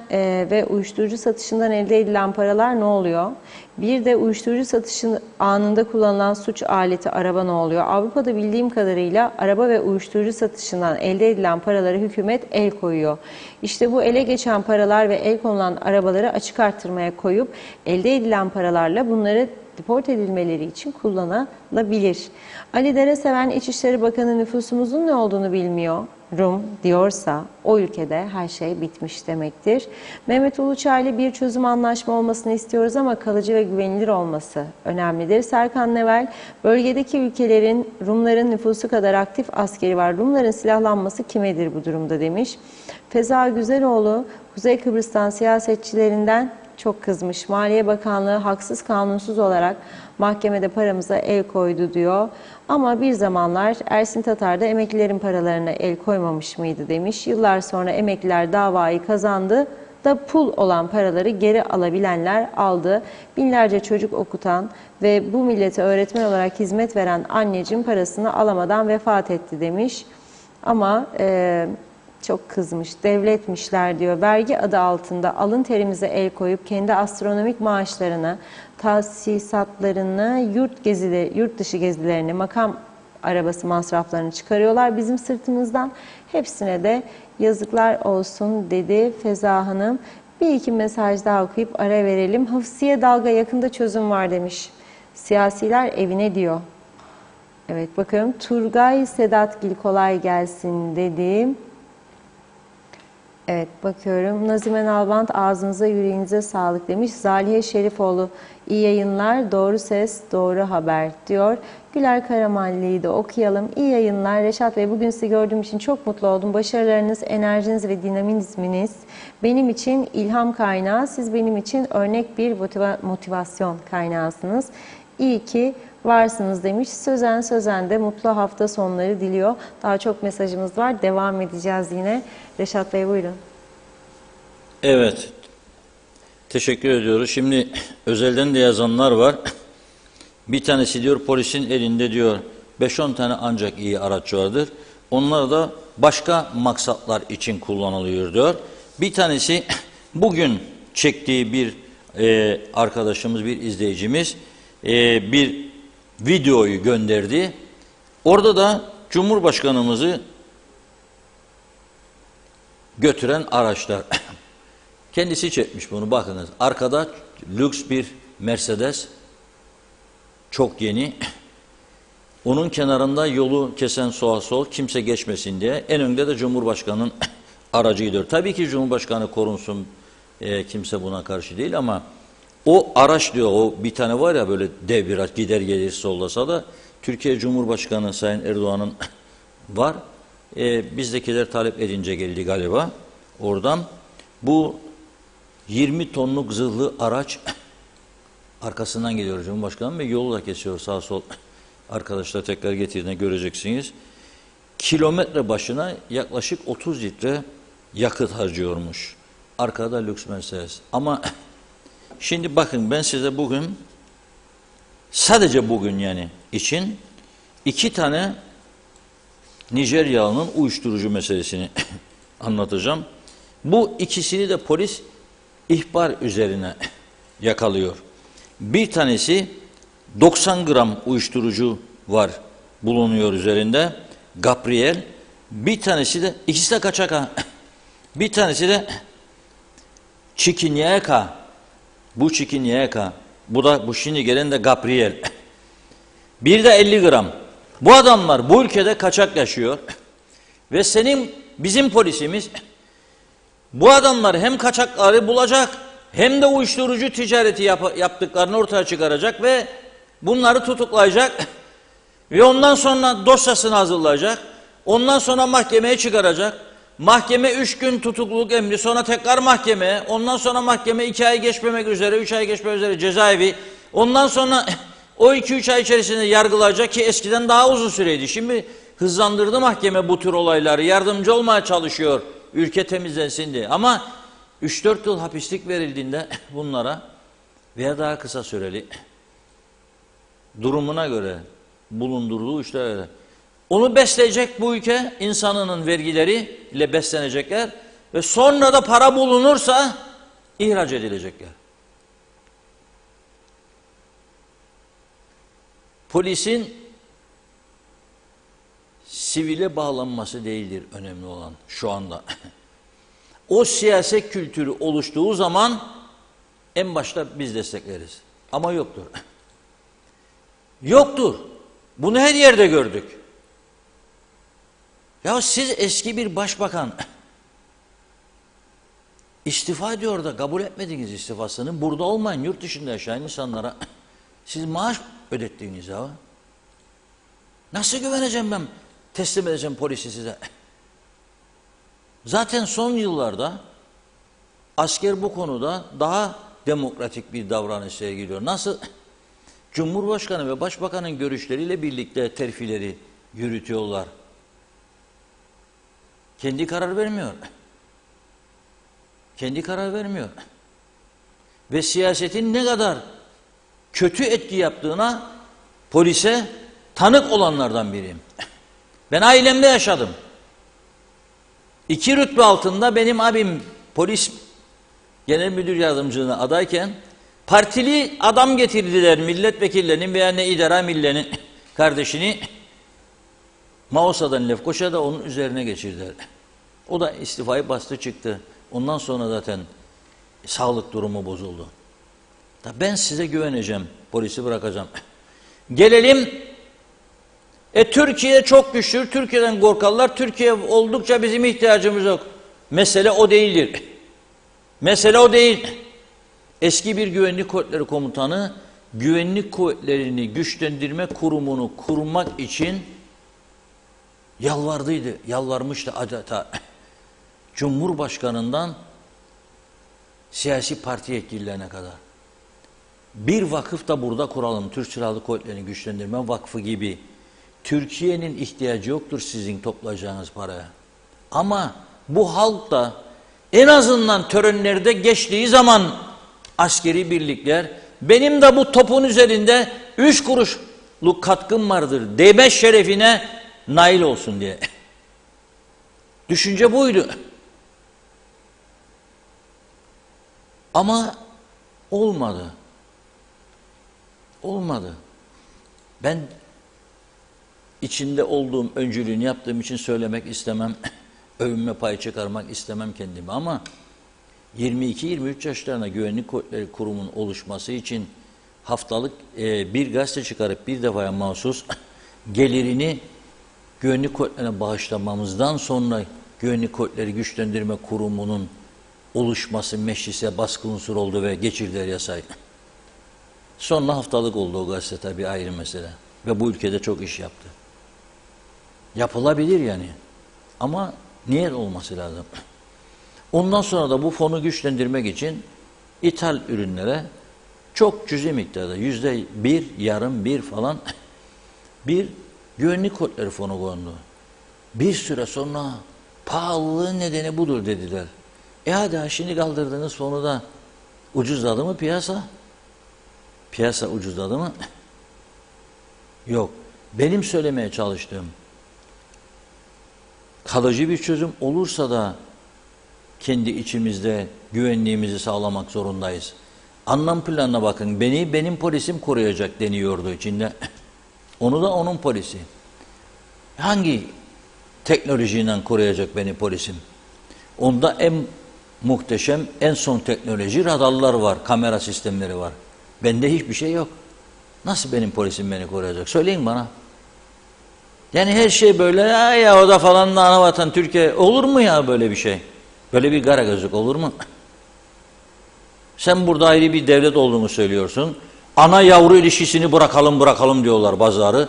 ve uyuşturucu satışından elde edilen paralar ne oluyor? Bir de uyuşturucu satışı anında kullanılan suç aleti araba ne oluyor? Avrupa'da bildiğim kadarıyla araba ve uyuşturucu satışından elde edilen paraları hükümet el koyuyor. İşte bu ele geçen paralar ve el konulan arabaları açık artırmaya koyup elde edilen paralarla bunları deport edilmeleri için kullanılabilir. Ali Dereseven, İçişleri Bakanı nüfusumuzun ne olduğunu bilmiyorum diyorsa o ülkede her şey bitmiş demektir. Mehmet Uluçaylı, bir çözüm anlaşma olmasını istiyoruz ama kalıcı ve güvenilir olması önemlidir. Serkan Nevel, bölgedeki ülkelerin Rumların nüfusu kadar aktif askeri var. Rumların silahlanması kimedir bu durumda demiş. Feza Güzeloğlu, Kuzey Kıbrıs'tan siyasetçilerinden çok kızmış. Maliye Bakanlığı haksız kanunsuz olarak mahkemede paramıza el koydu diyor. Ama bir zamanlar Ersin Tatar da emeklilerin paralarına el koymamış mıydı demiş. Yıllar sonra emekliler davayı kazandı da pul olan paraları geri alabilenler aldı. Binlerce çocuk okutan ve bu millete öğretmen olarak hizmet veren anneciğim parasını alamadan vefat etti demiş. Ama çok kızmış, devletmişler diyor. Vergi adı altında alın terimize el koyup kendi astronomik maaşlarını, tahsisatlarını, yurt dışı gezilerini, makam arabası masraflarını çıkarıyorlar bizim sırtımızdan. Hepsine de yazıklar olsun dedi Feza Hanım. Bir iki mesaj daha okuyup ara verelim. Hıfsiye dalga yakında çözüm var demiş. Siyasiler evine diyor. Evet bakalım. Turgay Sedatgil kolay gelsin dedim. Evet bakıyorum. Nazime Nalbant ağzınıza yüreğinize sağlık demiş. Zalihe Şerifoğlu iyi yayınlar, doğru ses, doğru haber diyor. Güler Karamanlı'yı da okuyalım. İyi yayınlar Reşat Bey. Bugün sizi gördüğüm için çok mutlu oldum. Başarılarınız, enerjiniz ve dinamizminiz benim için ilham kaynağı. Siz benim için örnek bir motivasyon kaynağısınız. İyi ki varsınız demiş. Sözen de mutlu hafta sonları diliyor. Daha çok mesajımız var. Devam edeceğiz yine. Reşat Bey buyurun. Evet. Teşekkür ediyoruz. Şimdi özelden de yazanlar var. Bir tanesi diyor polisin elinde diyor 5-10 tane ancak iyi araç vardır. Onlar da başka maksatlar için kullanılıyor diyor. Bir tanesi bugün çektiği bir arkadaşımız, bir izleyicimiz bir videoyu gönderdi. Orada da Cumhurbaşkanımızı götüren araçlar. Kendisi çekmiş bunu bakınız. Arkada lüks bir Mercedes. Çok yeni. Onun kenarında yolu kesen sağa sol kimse geçmesin diye. En önde de Cumhurbaşkanı'nın aracıydı. Tabii ki Cumhurbaşkanı korunsun. Kimse buna karşı değil ama o araç diyor, o bir tane var ya böyle dev bir araç gider gelir sollasa da Türkiye Cumhurbaşkanı Sayın Erdoğan'ın var. Bizdekiler talep edince geldi galiba oradan. Bu 20 tonluk zırhlı araç arkasından geliyor Cumhurbaşkanı ve yolu da kesiyor sağ sol. Arkadaşlar tekrar getirdiğinde göreceksiniz. Kilometre başına yaklaşık 30 litre yakıt harcıyormuş. Arkada lüks Mercedes. Ama şimdi bakın ben size bugün sadece bugün yani için 2 tane Nijeryalı'nın uyuşturucu meselesini anlatacağım. Bu ikisini de polis ihbar üzerine yakalıyor. Bir tanesi 90 gram uyuşturucu var bulunuyor üzerinde. Gabriel. Bir tanesi de ikisi de kaçak ha. Bir tanesi de Çikinyeka. Bu Çikinyeka. Bu şimdi gelen de Gabriel. Bir de 50 gram. Bu adamlar bu ülkede kaçak yaşıyor. Ve bizim polisimiz bu adamlar hem kaçakları bulacak hem de uyuşturucu ticareti yaptıklarını ortaya çıkaracak ve bunları tutuklayacak ve ondan sonra dosyasını hazırlayacak. Ondan sonra mahkemeye çıkaracak. Mahkeme 3 gün tutukluluk emri, sonra tekrar mahkeme, ondan sonra mahkeme 2 ay geçmemek üzere, 3 ay geçmemek üzere cezaevi. Ondan sonra o 2-3 ay içerisinde yargılayacak ki eskiden daha uzun süreydi. Şimdi hızlandırdı mahkeme bu tür olayları, yardımcı olmaya çalışıyor ülke temizlensin diye. Ama 3-4 yıl hapislik verildiğinde bunlara veya daha kısa süreli durumuna göre bulundurduğu işlere onu besleyecek bu ülke insanının vergileriyle beslenecekler ve sonra da para bulunursa ihraç edilecekler. Polisin sivile bağlanması değildir önemli olan şu anda. O siyaset kültürü oluştuğu zaman en başta biz destekleriz. Ama yoktur. Yoktur. Bunu her yerde gördük. Ya siz eski bir başbakan istifa ediyor da kabul etmediniz istifasını. Burada olmayın, yurt dışında yaşayan insanlara siz maaş ödettiniz ya. Nasıl güveneceğim ben? Teslim edeceğim polisi size. Zaten son yıllarda asker bu konuda daha demokratik bir davranış sergiliyor. Nasıl? Cumhurbaşkanı ve Başbakanın görüşleriyle birlikte terfileri yürütüyorlar. Kendi karar vermiyor. Kendi karar vermiyor. Ve siyasetin ne kadar kötü etki yaptığına polise tanık olanlardan biriyim. Ben ailemde yaşadım. 2 rütbe altında benim abim polis genel müdür yardımcılığına adayken partili adam getirdiler, milletvekillerinin veya ne idare millenin kardeşini Maosa'dan Lefkoşa'da onun üzerine geçirdiler. O da istifayı bastı çıktı. Ondan sonra zaten sağlık durumu bozuldu. Ben size güveneceğim, polisi bırakacağım. Gelelim, Türkiye çok güçlü, Türkiye'den korkarlar, Türkiye oldukça bizim ihtiyacımız yok. Mesele o değildir. Mesele o değil. Eski bir güvenlik kuvvetleri komutanı, güvenlik kuvvetlerini güçlendirme kurumunu kurmak için yalvarmıştı adeta. Cumhurbaşkanından siyasi parti yetkililerine kadar. Bir vakıf da burada kuralım, Türk Silahlı Kuvvetleri'ni güçlendirme vakfı gibi. Türkiye'nin ihtiyacı yoktur sizin toplayacağınız paraya. Ama bu halk da en azından törenlerde geçtiği zaman askeri birlikler, benim de bu topun üzerinde 3 kuruşluk katkım vardır deme şerefine nail olsun diye. Düşünce buydu. Ama olmadı. Olmadı. Ben içinde olduğum, öncülüğünü yaptığım için söylemek istemem. Övünme payı çıkarmak istemem kendime ama 22-23 yaşlarına Güvenlik Kuvvetleri Kurumu'nun oluşması için haftalık bir gazete çıkarıp bir defaya mahsus gelirini Güvenlik Kuvvetleri'ne bağışlamamızdan sonra Güvenlik Kuvvetleri Güçlendirme Kurumu'nun oluşması meclise baskı unsur oldu ve geçirdiler yasayı. Sonra haftalık oldu o gazete, tabii ayrı mesele. Ve bu ülkede çok iş yaptı. Yapılabilir yani. Ama niyet olması lazım. Ondan sonra da bu fonu güçlendirmek için ithal ürünlere çok cüzi miktarda %1, yarım bir falan bir güvenlik kuvvetleri fonu kondu. Bir süre sonra pahalılığın nedeni budur dediler. Hadi şimdi kaldırdığınız fonu da ucuzladı mı piyasa? Piyasa ucuzladı mı? Yok. Benim söylemeye çalıştığım kalıcı bir çözüm olursa da kendi içimizde güvenliğimizi sağlamak zorundayız. Anlam planına bakın. Benim polisim koruyacak deniyordu içinde. Onu da onun polisi. Hangi teknolojiyle koruyacak beni polisim? Onda en muhteşem, en son teknoloji radarlar var, kamera sistemleri var. Bende hiçbir şey yok. Nasıl benim polisim beni koruyacak? Söyleyin bana. Yani her şey böyle ya o da falan da anavatan Türkiye olur mu ya böyle bir şey? Böyle bir kara gözlük olur mu? Sen burada ayrı bir devlet olduğunu söylüyorsun. Ana yavru ilişkisini bırakalım diyorlar bazıları.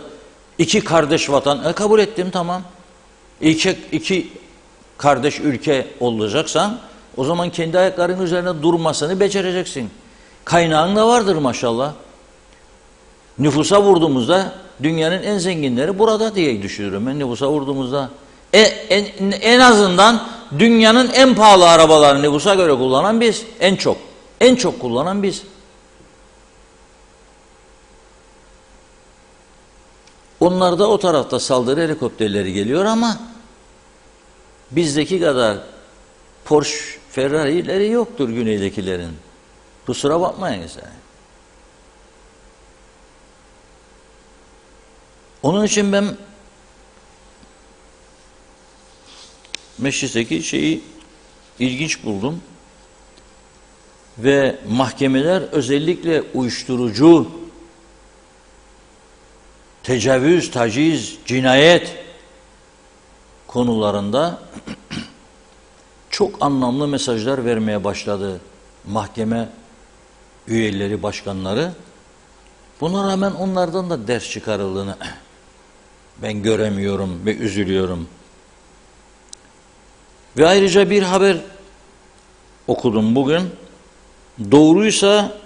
2 kardeş vatan. Kabul ettim tamam. İki kardeş ülke olacaksan o zaman kendi ayaklarının üzerine durmasını becereceksin. Kaynağın da vardır maşallah. Nüfusa vurduğumuzda dünyanın en zenginleri burada diye düşünüyorum. Ben nüfusa vurduğumuzda en azından dünyanın en pahalı arabalarını nüfusa göre kullanan biz. En çok kullanan biz. Onlarda o tarafta saldırı helikopterleri geliyor ama bizdeki kadar Porsche, Ferrari'leri yoktur güneydekilerin. Kusura bakmayın sen. Onun için ben meclisteki şeyi ilginç buldum. Ve mahkemeler özellikle uyuşturucu, tecavüz, taciz, cinayet konularında çok anlamlı mesajlar vermeye başladı mahkeme üyeleri, başkanları. Buna rağmen onlardan da ders çıkarıldığını ben göremiyorum ve üzülüyorum. Ve ayrıca bir haber okudum bugün. Doğruysa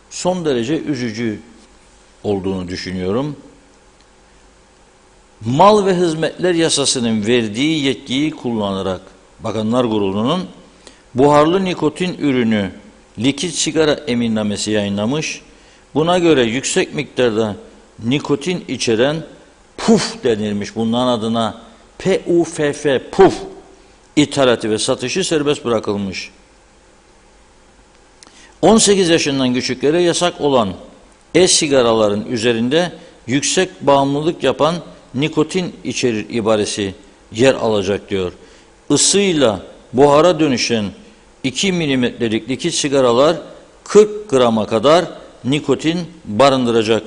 son derece üzücü olduğunu düşünüyorum. Mal ve Hizmetler Yasası'nın verdiği yetkiyi kullanarak Bakanlar Kurulu'nun buharlı nikotin ürünü likit sigara eminnamesi yayınlamış. Buna göre yüksek miktarda nikotin içeren puf denilmiş. Bunların adına PUFF, puf ithalatı ve satışı serbest bırakılmış. 18 yaşından küçüklere yasak olan e-sigaraların üzerinde yüksek bağımlılık yapan nikotin içerir ibaresi yer alacak diyor. Isıyla buhara dönüşen 2 milimetrelik likit sigaralar 40 grama kadar nikotin barındıracak.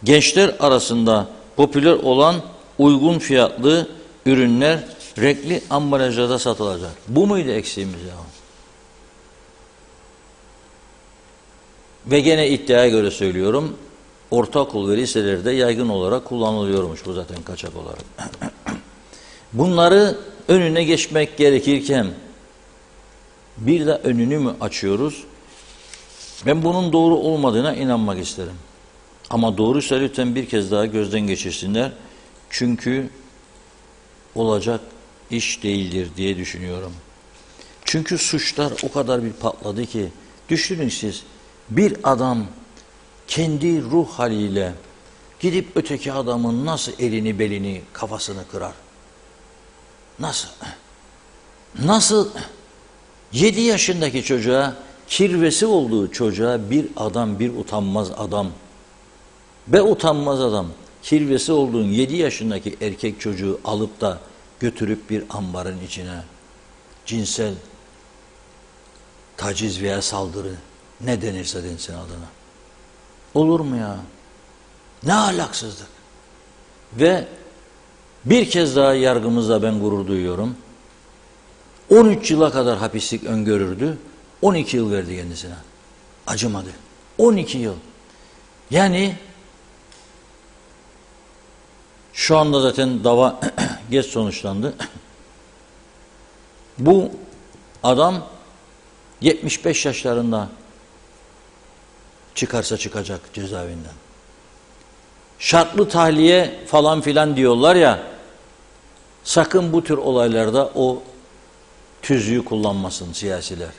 Gençler arasında popüler olan uygun fiyatlı ürünler renkli ambalajlarda satılacak. Bu muydu eksiğimiz ya? Ve gene iddiaya göre söylüyorum, ortaokul ve liselerde yaygın olarak kullanılıyormuş bu zaten kaçak olarak. Bunları önüne geçmek gerekirken bir de önünü mü açıyoruz? Ben bunun doğru olmadığına inanmak isterim. Ama doğruysa lütfen bir kez daha gözden geçirsinler. Çünkü olacak iş değildir diye düşünüyorum. Çünkü suçlar o kadar bir patladı ki, düşünün siz, bir adam kendi ruh haliyle gidip öteki adamın nasıl elini belini kafasını kırar? Nasıl? Nasıl 7 yaşındaki çocuğa, kirvesi olduğu çocuğa bir adam, bir utanmaz adam, be utanmaz adam, kirvesi olduğun 7 yaşındaki erkek çocuğu alıp da götürüp bir ambarın içine cinsel taciz veya saldırı, ne denirse densin adına. Olur mu ya? Ne ahlaksızlık. Ve bir kez daha yargımızla ben gurur duyuyorum. 13 yıla kadar hapislik öngörürdü. 12 yıl verdi kendisine. Acımadı. 12 yıl. Yani şu anda zaten dava geç sonuçlandı. Bu adam 75 yaşlarında çıkarsa çıkacak cezaevinden. Şartlı tahliye falan filan diyorlar ya, sakın bu tür olaylarda o tüzüğü kullanmasın siyasiler.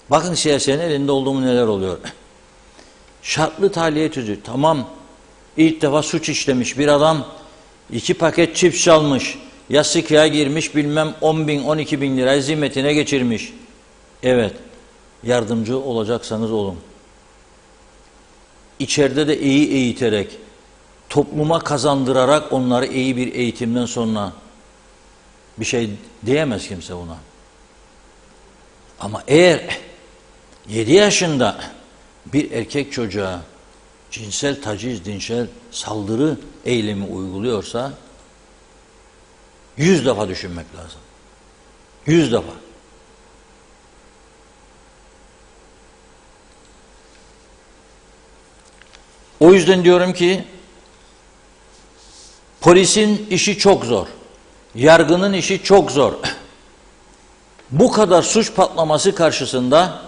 Bakın siyasilerin elinde olduğu neler oluyor. Şartlı tahliye tüzüğü, tamam, ilk defa suç işlemiş bir adam, 2 paket çips çalmış, ya sıkıya girmiş, bilmem 10 bin 12 bin lira zimmetine geçirmiş. Evet, yardımcı olacaksanız olun. İçeride de iyi eğiterek, topluma kazandırarak onları iyi bir eğitimden sonra bir şey diyemez kimse buna. Ama eğer 7 yaşında bir erkek çocuğa cinsel taciz, cinsel saldırı eylemi uyguluyorsa 100 defa düşünmek lazım. 100 defa. O yüzden diyorum ki polisin işi çok zor. Yargının işi çok zor. Bu kadar suç patlaması karşısında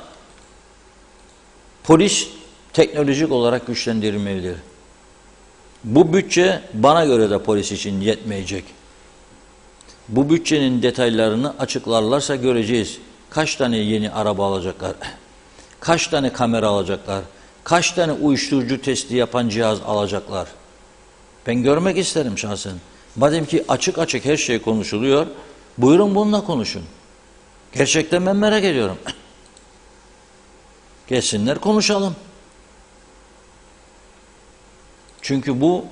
polis teknolojik olarak güçlendirilmelidir. Bu bütçe bana göre de polis için yetmeyecek. Bu bütçenin detaylarını açıklarlarsa göreceğiz. Kaç tane yeni araba alacaklar? Kaç tane kamera alacaklar? Kaç tane uyuşturucu testi yapan cihaz alacaklar? Ben görmek isterim şahsen. Madem ki açık açık her şey konuşuluyor, buyurun bununla konuşun. Gerçekten ben merak ediyorum. Gelsinler konuşalım. Çünkü bu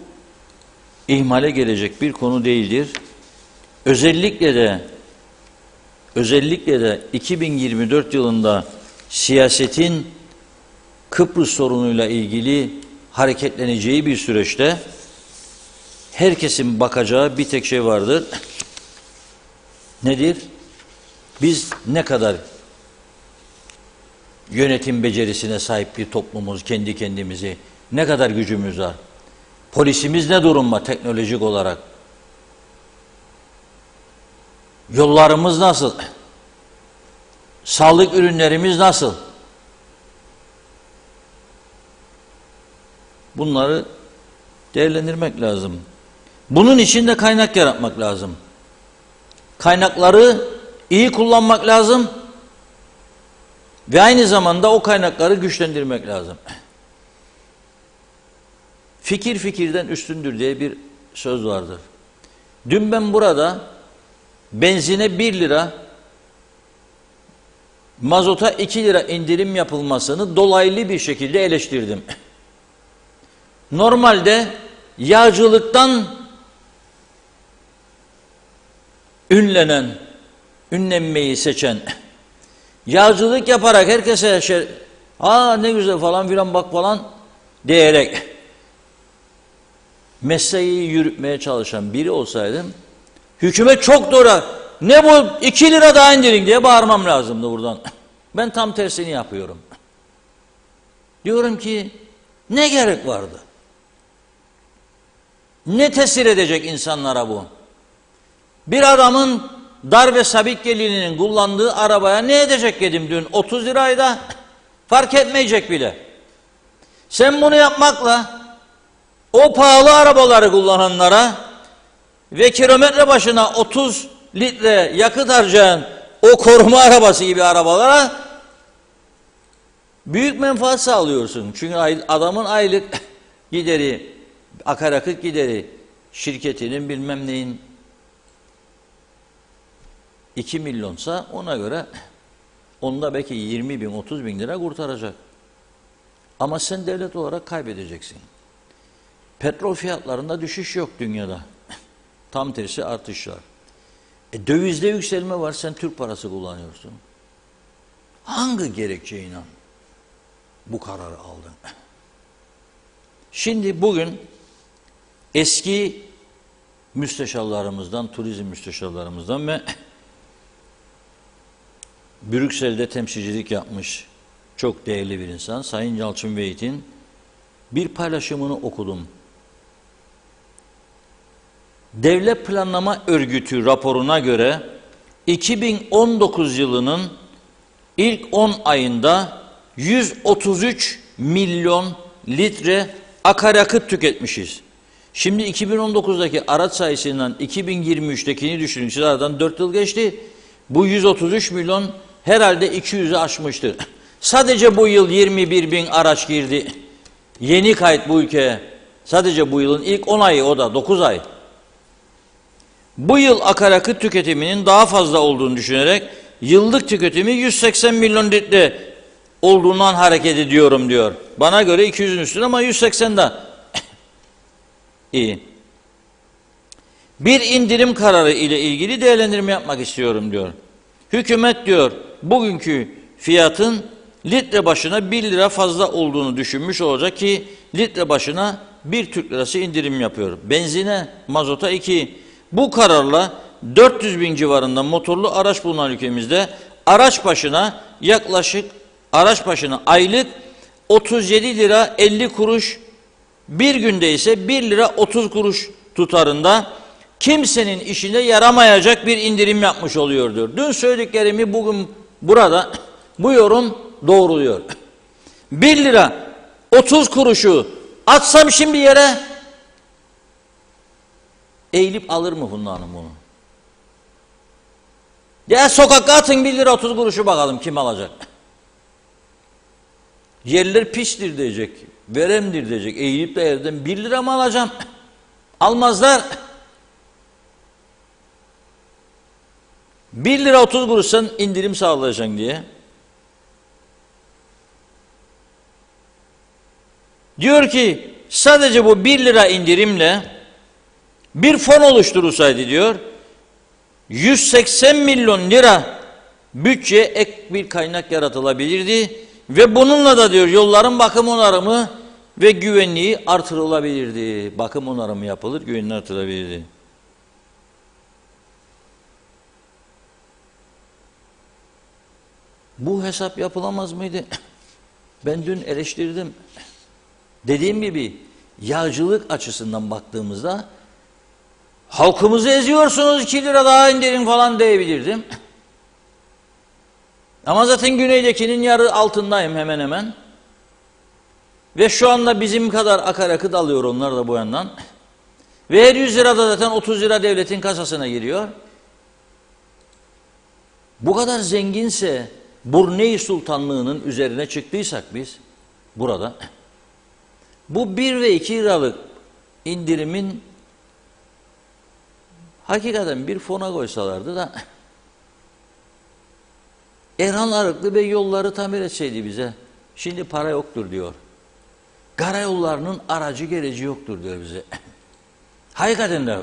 ihmale gelecek bir konu değildir. Özellikle de 2024 yılında siyasetin Kıbrıs sorunuyla ilgili hareketleneceği bir süreçte herkesin bakacağı bir tek şey vardır. Nedir? Biz ne kadar yönetim becerisine sahip bir toplumuz, kendi kendimizi, ne kadar gücümüz var? Polisimiz ne durumda teknolojik olarak? Yollarımız nasıl? Sağlık ürünlerimiz nasıl? Bunları değerlendirmek lazım. Bunun için de kaynak yaratmak lazım. Kaynakları iyi kullanmak lazım ve aynı zamanda o kaynakları güçlendirmek lazım. Fikir fikirden üstündür diye bir söz vardır. Dün ben burada benzine 1 lira, mazota 2 lira indirim yapılmasını dolaylı bir şekilde eleştirdim. Normalde yağcılıktan ünlenmeyi seçen, yağcılık yaparak herkese ne güzel falan filan bak falan diyerek mesleği yürütmeye çalışan biri olsaydım, hükümet çok doğru, ne bu 2 lira daha indirin diye bağırmam lazımdı buradan. Ben tam tersini yapıyorum. Diyorum ki ne gerek vardı? Ne tesir edecek insanlara bu? Bir adamın dar ve sabit gelirinin kullandığı arabaya ne edecek dedim dün? 30 liraydı. Fark etmeyecek bile. Sen bunu yapmakla o pahalı arabaları kullananlara ve kilometre başına 30 litre yakıt harcayan o koruma arabası gibi arabalara büyük menfaat sağlıyorsun. Çünkü adamın aylık gideri, akaryakıt gideri, şirketinin bilmem neyin 2 milyonsa ona göre onda belki 20 bin, 30 bin lira kurtaracak. Ama sen devlet olarak kaybedeceksin. Petrol fiyatlarında düşüş yok dünyada. Tam tersi artış var. Dövizde yükselme var, sen Türk parası kullanıyorsun. Hangi gerekçeyle bu kararı aldın? Şimdi bugün eski müsteşarlarımızdan, turizm müsteşarlarımızdan ve Brüksel'de temsilcilik yapmış çok değerli bir insan Sayın Yalçın Beyit'in bir paylaşımını okudum. Devlet Planlama Örgütü raporuna göre 2019 yılının ilk 10 ayında 133 milyon litre akaryakıt tüketmişiz. Şimdi 2019'daki araç sayısından 2023'tekini düşünün. Siz aradan 4 yıl geçti. Bu 133 milyon herhalde 200'ü aşmıştır. Sadece bu yıl 21 bin araç girdi. Yeni kayıt bu ülkeye. Sadece bu yılın ilk 10 ayı, o da 9 ay. Bu yıl akaryakıt tüketiminin daha fazla olduğunu düşünerek yıllık tüketimi 180 milyon litre olduğundan hareket ediyorum diyor. Bana göre 200'ün üstünde ama 180 de iyi. Bir indirim kararı ile ilgili değerlendirme yapmak istiyorum diyor. Hükümet diyor bugünkü fiyatın litre başına 1 lira fazla olduğunu düşünmüş olacak ki litre başına 1 Türk lirası indirim yapıyor. Benzine, mazota 2. Bu kararla 400 bin civarında motorlu araç bulunan ülkemizde araç başına aylık 37 lira 50 kuruş, bir günde ise 1 lira 30 kuruş tutarında kimsenin işine yaramayacak bir indirim yapmış oluyor diyor. Dün söylediklerimi bugün burada bu yorum doğruluyor. 1 lira 30 kuruşu atsam şimdi yere eğilip alır mı Funda Hanım bunu? Ya sokakta atın 1 lira 30 kuruşu bakalım kim alacak? Yerler pistir diyecek, veremdir diyecek. Eğilip de yerden 1 lira mı alacağım? Almazlar. 1 lira 30 kuruşsan indirim sağlayacaksın diye. Diyor ki sadece bu 1 lira indirimle bir fon oluşturulsaydı diyor 180 milyon lira bütçeye ek bir kaynak yaratılabilirdi ve bununla da diyor yolların bakım onarımı ve güvenliği artırılabilirdi. Bakım onarımı yapılır, güvenliği artırılabilirdi. Bu hesap yapılamaz mıydı? Ben dün eleştirdim. Dediğim gibi yağcılık açısından baktığımızda Halkımızı eziyorsunuz, 2 lira daha indirin falan diyebilirdim. Ama zaten güneydekinin yarı altındayım hemen hemen. Ve şu anda bizim kadar akaryakıt alıyor onlar da bu yandan. Ve her 100 lirada zaten 30 lira devletin kasasına giriyor. Bu kadar zenginse Brunei Sultanlığı'nın üzerine çıktıysak biz burada, bu 1 ve 2 liralık indirimin hakikaten bir fona koysalardı da Erhan Arıklı Bey yolları tamir etseydi bize. Şimdi para yoktur diyor. Karayollarının aracı gereci yoktur diyor bize. Hakikaten de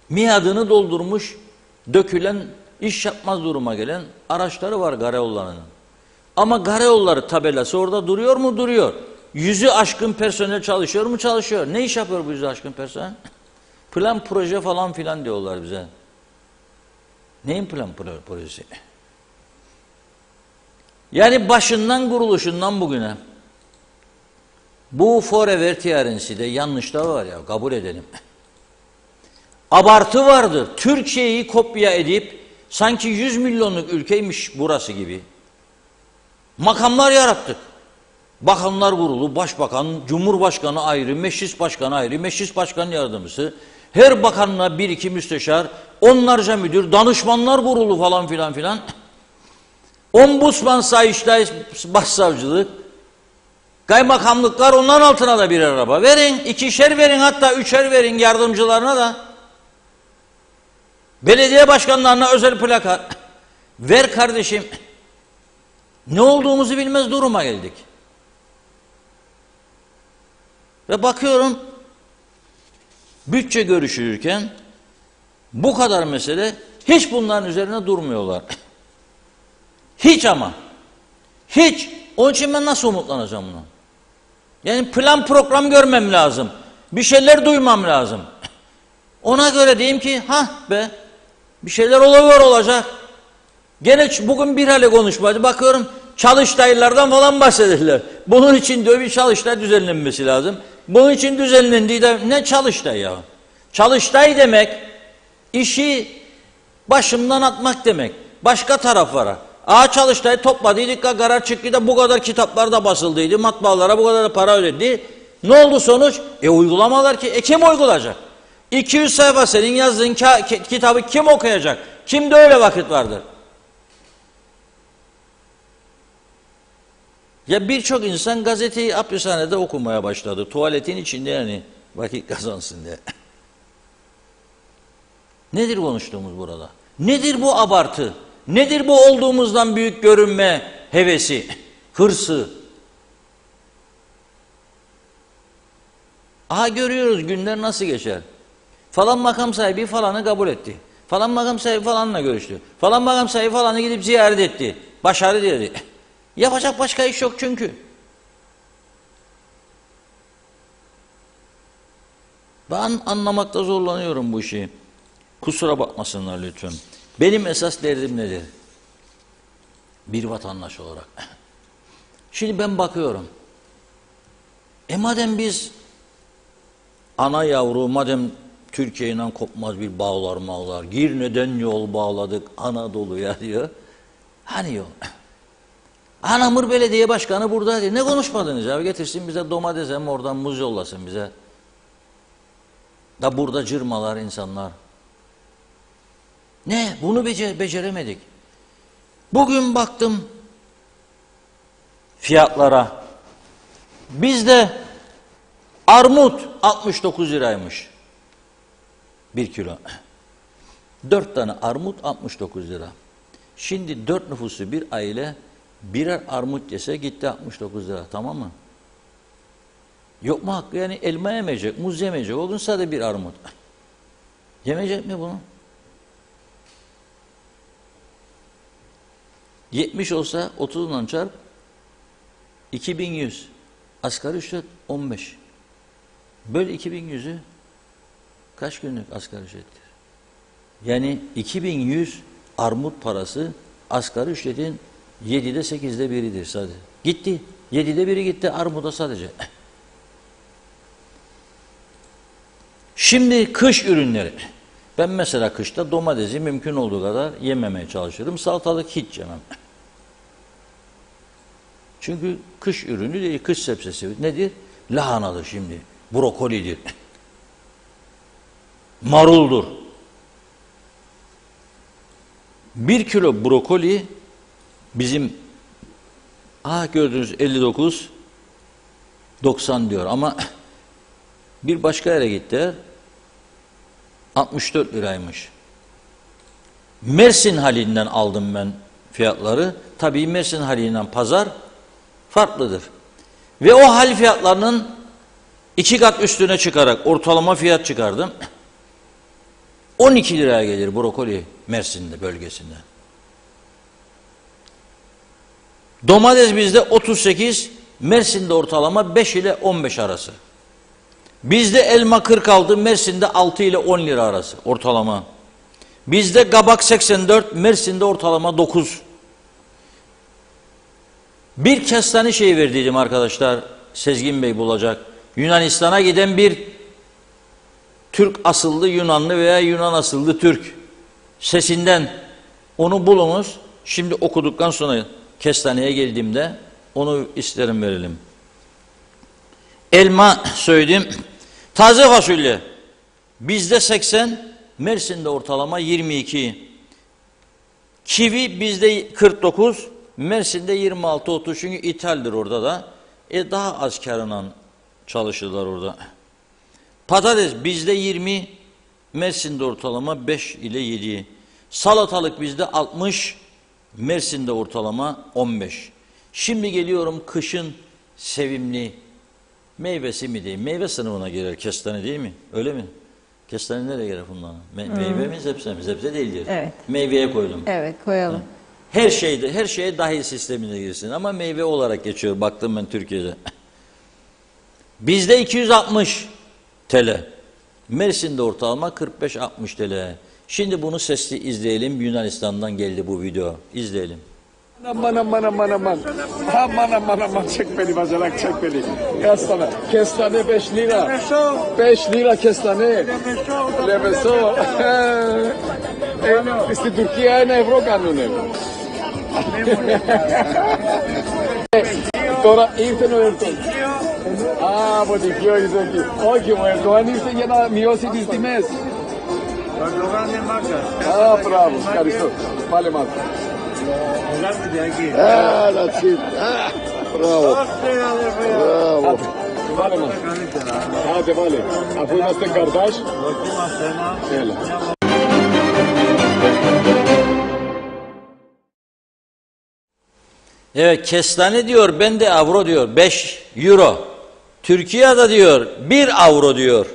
miadını doldurmuş, dökülen, iş yapmaz duruma gelen araçları var karayollarının. Ama karayolları tabelası orada duruyor mu? Duruyor. 100'ü aşkın personel çalışıyor mu? Çalışıyor. Ne iş yapıyor bu 100'ü aşkın personel? Plan proje falan filan diyorlar bize. Neyin plan projesi? Yani başından kuruluşundan bugüne bu forever TRNC'de yanlışlar var ya, kabul edelim. Abartı vardır. Türkiye'yi kopya edip sanki 100 milyonluk ülkeymiş burası gibi makamlar yarattık. Bakanlar Kurulu, Başbakan, Cumhurbaşkanı ayrı, Meclis Başkanı ayrı, Meclis Başkan Yardımcısı, her bakanla 1-2 müsteşar, onlarca müdür, danışmanlar kurulu falan filan filan. Ombudsman, Sayıştay, Başsavcılık, kaymakamlıklar, onların altına da bir araba. Verin, 2'şer verin, hatta 3'er verin yardımcılarına da. Belediye başkanlarına özel plaka. Ver kardeşim. Ne olduğumuzu bilmez duruma geldik. Ve bakıyorum, bütçe görüşülürken bu kadar mesele, hiç bunların üzerine durmuyorlar. Hiç ama. Hiç. Onun için ben nasıl umutlanacağım buna? Yani plan program görmem lazım. Bir şeyler duymam lazım. Ona göre diyeyim ki, be, bir şeyler oluyor olacak. Gene bugün bir hale konuşmadı. Bakıyorum Çalıştaylardan falan bahsederler. Bunun için diyor bir Çalıştay düzenlenmesi lazım. Bunun için düzenlendiği de ne Çalıştay ya? Çalıştay demek işi başımdan atmak demek. Başka taraflara. Çalıştay topladıydık, karar çıktı da bu kadar kitaplar da basıldıydı. Matbaalara bu kadar da para ödedi. Ne oldu sonuç? Uygulamalar ki. Kim uygulayacak? 200 sayfa senin yazdığın kitabı kim okuyacak? Kimde öyle vakit vardır? Ya birçok insan gazeteyi hapishanede okumaya başladı. Tuvaletin içinde yani vakit kazansın diye. Nedir konuştuğumuz burada? Nedir bu abartı? Nedir bu olduğumuzdan büyük görünme hevesi, hırsı? Görüyoruz günler nasıl geçer. Falan makam sahibi falanı kabul etti. Falan makam sahibi falanla görüştü. Falan makam sahibi falanı gidip ziyaret etti. Başarı dedi. Yapacak başka iş yok çünkü. Ben anlamakta zorlanıyorum bu işi. Kusura bakmasınlar lütfen. Benim esas derdim nedir? Bir vatandaş olarak. Şimdi ben bakıyorum. Madem biz ana yavru, madem Türkiye'yle kopmaz bir bağlar, Girne'den yol bağladık Anadolu'ya diyor. Hani yol? Anamur Belediye Başkanı burada diyor. Ne konuşmadınız ya? Getirsin bize domates, hem oradan muz yollasın bize. Da burada cırmalar insanlar. Ne? Bunu beceremedik. Bugün baktım fiyatlara. Bizde armut 69 liraymış. 1 kilo. 4 tane armut 69 lira. Şimdi 4 nüfuslu bir aile birer armut yese gitti 69 lira, tamam mı? Yok mu hakkı? Yani elma yemeyecek, muz yemeyecek. O gün sadece bir armut. Yemeyecek mi bunu? 70 olsa 30'dan çarp 2100. Asgari ücret 15. Böyle 2100'ü kaç günlük asgari ücrettir? Yani 2100 armut parası asgari ücretin 7'de 8'de biridir sadece. Gitti. 7'de biri gitti armuda sadece. Şimdi kış ürünleri. Ben mesela kışta domatesi mümkün olduğu kadar yememeye çalışırım. Salatalık hiç yemem. Çünkü kış ürünü değil, kış sebzesi. Nedir? Lahanadır şimdi, brokolidir, maruldur. 1 kilo brokoli bizim gördüğünüz 59,90 diyor ama bir başka yere gittiler 64 liraymış. Mersin halinden aldım ben fiyatları. Tabii Mersin halinden pazar farklıdır. Ve o hal fiyatlarının 2 kat üstüne çıkarak ortalama fiyat çıkardım. 12 liraya gelir brokoli Mersin'de bölgesinde. Domates bizde 38, Mersin'de ortalama 5 ile 15 arası. Bizde elma 46, Mersin'de 6 ile 10 lira arası ortalama. Bizde kabak 84, Mersin'de ortalama 9. Bir kestane şey verdiydim arkadaşlar, Sezgin Bey bulacak. Yunanistan'a giden bir Türk asıllı Yunanlı veya Yunan asıllı Türk sesinden onu bulunuz. Şimdi okuduktan sonra kestaneye geldiğimde onu isterim verelim. Elma söyledim. Taze fasulye bizde 80, Mersin'de ortalama 22. Kivi bizde 49, Mersin'de 26-30 çünkü ithaldir orada da. Daha az karına çalışırlar orada. Patates bizde 20, Mersin'de ortalama 5 ile 7. Salatalık bizde 60, Mersin'de ortalama 15. Şimdi geliyorum kışın sevimli meyvesi mi diyeyim? Meyve sınıfına girer kestane değil mi? Öyle mi? Kestane nereye girer bundan? Meyve mi sebze mi? Sebze değildir. Evet. Meyveye koydum. Evet, koyalım. Her şeye dahil sistemine girsin ama meyve olarak geçiyor. Baktım ben Türkiye'de. Bizde 260 TL. Mersin'de ortalama 45-60 TL. Şimdi bunu sesli izleyelim. Yunanistan'dan geldi bu video. İzleyelim. Aman aman aman aman. Aman aman aman çek beni bacanak çek beni. Kestane. Kestane 5 lira. 5 lira kestane. Lemeso. İşte Türkiye en euro kanunu. Τώρα ήρθε ο Ερτών. Από την πιο εκεί. Όχι, ο Ερτογάν ήρθε για να μειώσει τις τιμές. Ο Ερντογάν είναι μάρκας. Μπράβο, ευχαριστώ. Πάλε μάρκα. Ελάτε εκεί. Έλα τσίτ. Μπράβο. Μπράβο. Βάλε μας. Καλύτερα. Άντε βάλε. Αφού είμαστε καρτάς. Δοκίμαστε ένα. Έλα. Evet kestane diyor, ben de avro diyor. 5 euro. Türkiye'de diyor 1 avro diyor.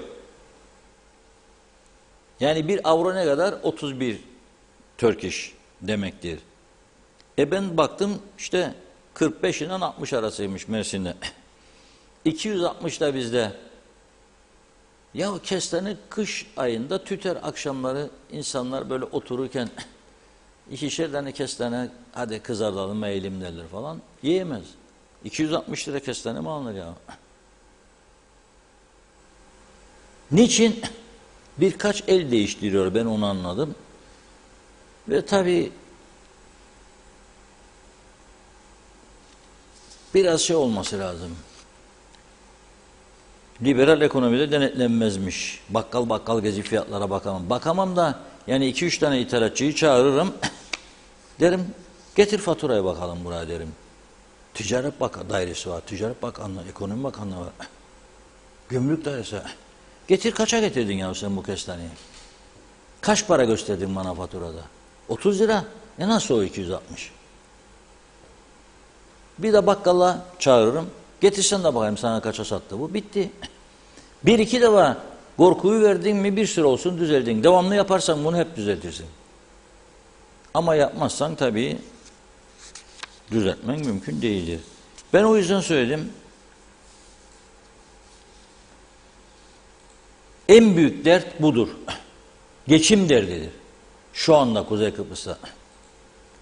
Yani 1 avro ne kadar? 31 Turkish demektir. Ben baktım işte 45 ile 60 arasıymış Mersin'de. 260 da bizde. Ya kestane kış ayında tüter akşamları insanlar böyle otururken 2'şer tane kestane hadi kızartalım yiyelim derler falan. Yiyemez. 260 lira kestane mi alınır ya? Niçin? Birkaç el değiştiriyor, ben onu anladım. Ve tabii biraz şey olması lazım. Liberal ekonomide denetlenmezmiş. Bakkal gezi fiyatlara bakamam. Bakamam da yani 2-3 tane ithalatçıyı çağırırım. Derim getir faturaya bakalım buraya derim. Ticaret dairesi var. Ticaret Bakanlığı, Ekonomi Bakanlığı var. Gümrük dairesi var. Getir kaça getirdin ya sen bu kestaneyi? Kaç para gösterdin bana faturada? 30 lira. Nasıl o 260? Bir de bakkala çağırırım. Getirsen de bakayım sana kaça sattı bu. Bitti. 1-2 defa korkuyu verdin mi bir süre olsun düzeldin. Devamlı yaparsan bunu hep düzeltirsin. Ama yapmazsan tabii düzeltmen mümkün değildir. Ben o yüzden söyledim. En büyük dert budur. Geçim derdidir. Şu anda Kuzey Kıbrıs'ta.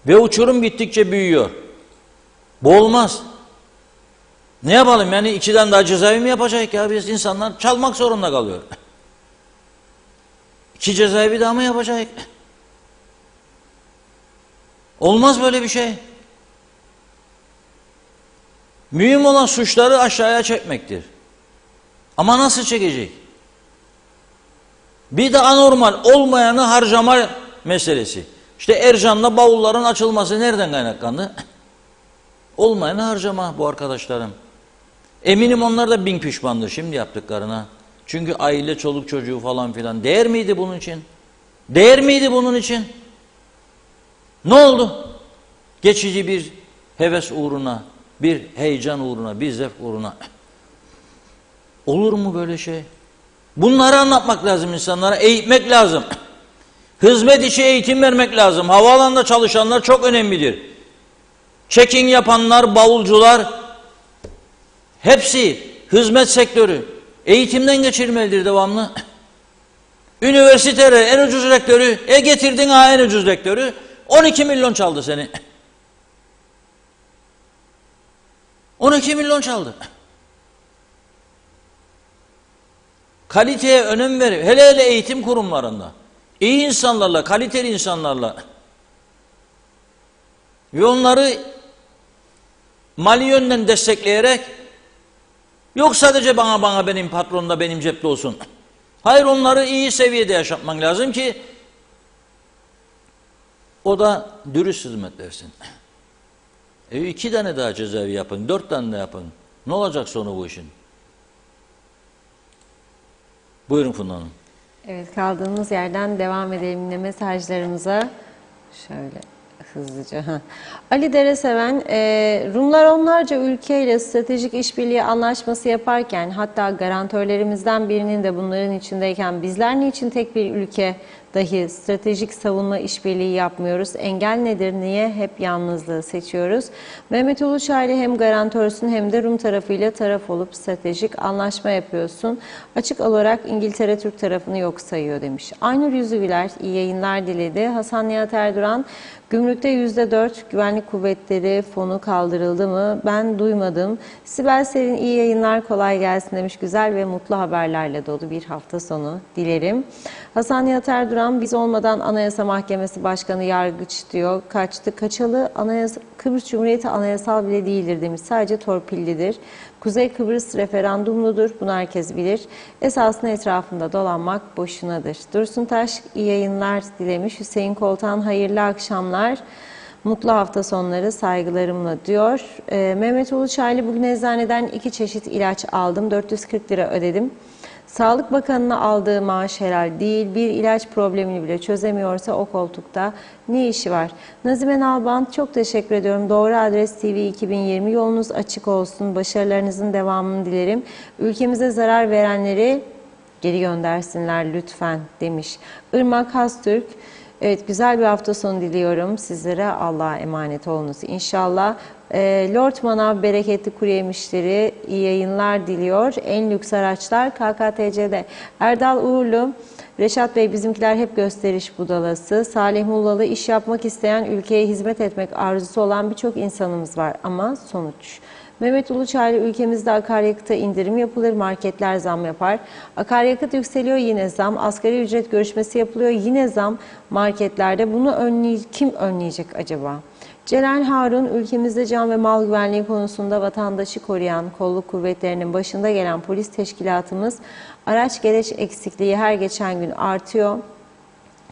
Ve uçurum gittikçe büyüyor. Bu olmaz. Ne yapalım yani 2'den daha cezaevi mi yapacak ya, biz insanlar çalmak zorunda kalıyor. 2 cezayı bir daha mı yapacak? Olmaz böyle bir şey. Mühim olan suçları aşağıya çekmektir. Ama nasıl çekecek? Bir de anormal olmayanı harcama meselesi. İşte Ercan'la bavulların açılması nereden kaynaklandı? Olmayanı harcama bu arkadaşlarım. Eminim onlar da bin pişmandır şimdi yaptıklarına. Çünkü aile, çoluk çocuğu falan filan. Değer miydi bunun için? Değer miydi bunun için? Ne oldu? Geçici bir heves uğruna, bir heyecan uğruna, bir zevk uğruna. Olur mu böyle şey? Bunları anlatmak lazım insanlara, eğitmek lazım. Hizmet içi eğitim vermek lazım. Havaalanında çalışanlar çok önemlidir. Check-in yapanlar, bavulcular, hepsi hizmet sektörü. Eğitimden geçirmelidir devamlı. Üniversiteler en ucuz rektörü, getirdin ha en ucuz rektörü, 12 milyon çaldı seni. 12 milyon çaldı. Kaliteye önem verir. Hele hele eğitim kurumlarında. İyi insanlarla, kaliteli insanlarla ve onları mali yönden destekleyerek, yok sadece bana benim patronum da benim cepte olsun. Hayır, onları iyi seviyede yaşatman lazım ki o da dürüst hizmet versin. 2 tane daha cezaevi yapın, 4 tane de yapın. Ne olacak sonu bu işin? Buyurun Funda Hanım. Evet, kaldığımız yerden devam edelim yine mesajlarımıza. Şöyle hızlıca. Ali Dereseven, Rumlar onlarca ülkeyle stratejik işbirliği anlaşması yaparken, hatta garantörlerimizden birinin de bunların içindeyken bizler niçin tek bir ülke dahi stratejik savunma işbirliği yapmıyoruz? Engel nedir? Niye hep yalnızlığı seçiyoruz? Mehmet Uluçaylı hem garantörsün hem de Rum tarafıyla taraf olup stratejik anlaşma yapıyorsun. Açık olarak İngiltere Türk tarafını yok sayıyor demiş. Aynur Yüzügüler iyi yayınlar diledi. Hasan Nihat Erduran, gümrükte %4 güvenlik kuvvetleri fonu kaldırıldı mı? Ben duymadım. Sibel Serin iyi yayınlar, kolay gelsin demiş. Güzel ve mutlu haberlerle dolu bir hafta sonu dilerim. Hasan Nihat Erduran, biz olmadan Anayasa Mahkemesi Başkanı yargıç diyor. Kaçalı Kıbrıs Cumhuriyeti anayasal bile değildir demiş. Sadece torpillidir. Kuzey Kıbrıs referandumludur. Bunu herkes bilir. Esasında etrafında dolanmak boşunadır. Dursun Taş iyi yayınlar dilemiş. Hüseyin Koltan hayırlı akşamlar. Mutlu hafta sonları saygılarımla diyor. Mehmet Uluçaylı, bugün eczaneden 2 çeşit ilaç aldım. 440 lira ödedim. Sağlık Bakanı'na aldığı maaş helal değil. Bir ilaç problemini bile çözemiyorsa o koltukta ne işi var? Nazime Nalbant, çok teşekkür ediyorum. Doğru Adres TV 2020, yolunuz açık olsun. Başarılarınızın devamını dilerim. Ülkemize zarar verenleri geri göndersinler lütfen demiş. Irmak Hastürk, evet, güzel bir hafta sonu diliyorum sizlere. Allah'a emanet olunuz inşallah. Lord Manav bereketli kuru yemişleri iyi yayınlar diliyor. En lüks araçlar KKTC'de. Erdal Uğurlu, Reşat Bey, bizimkiler hep gösteriş budalası. Salih Mullalı, iş yapmak isteyen, ülkeye hizmet etmek arzusu olan birçok insanımız var ama sonuç. Mehmet Uluçaylı, ülkemizde akaryakıta indirim yapılır, marketler zam yapar. Akaryakıt yükseliyor, yine zam. Asgari ücret görüşmesi yapılıyor, yine zam marketlerde. Bunu kim önleyecek acaba? Celal Harun, ülkemizde can ve mal güvenliği konusunda vatandaşı koruyan kolluk kuvvetlerinin başında gelen polis teşkilatımız, araç gereç eksikliği her geçen gün artıyor.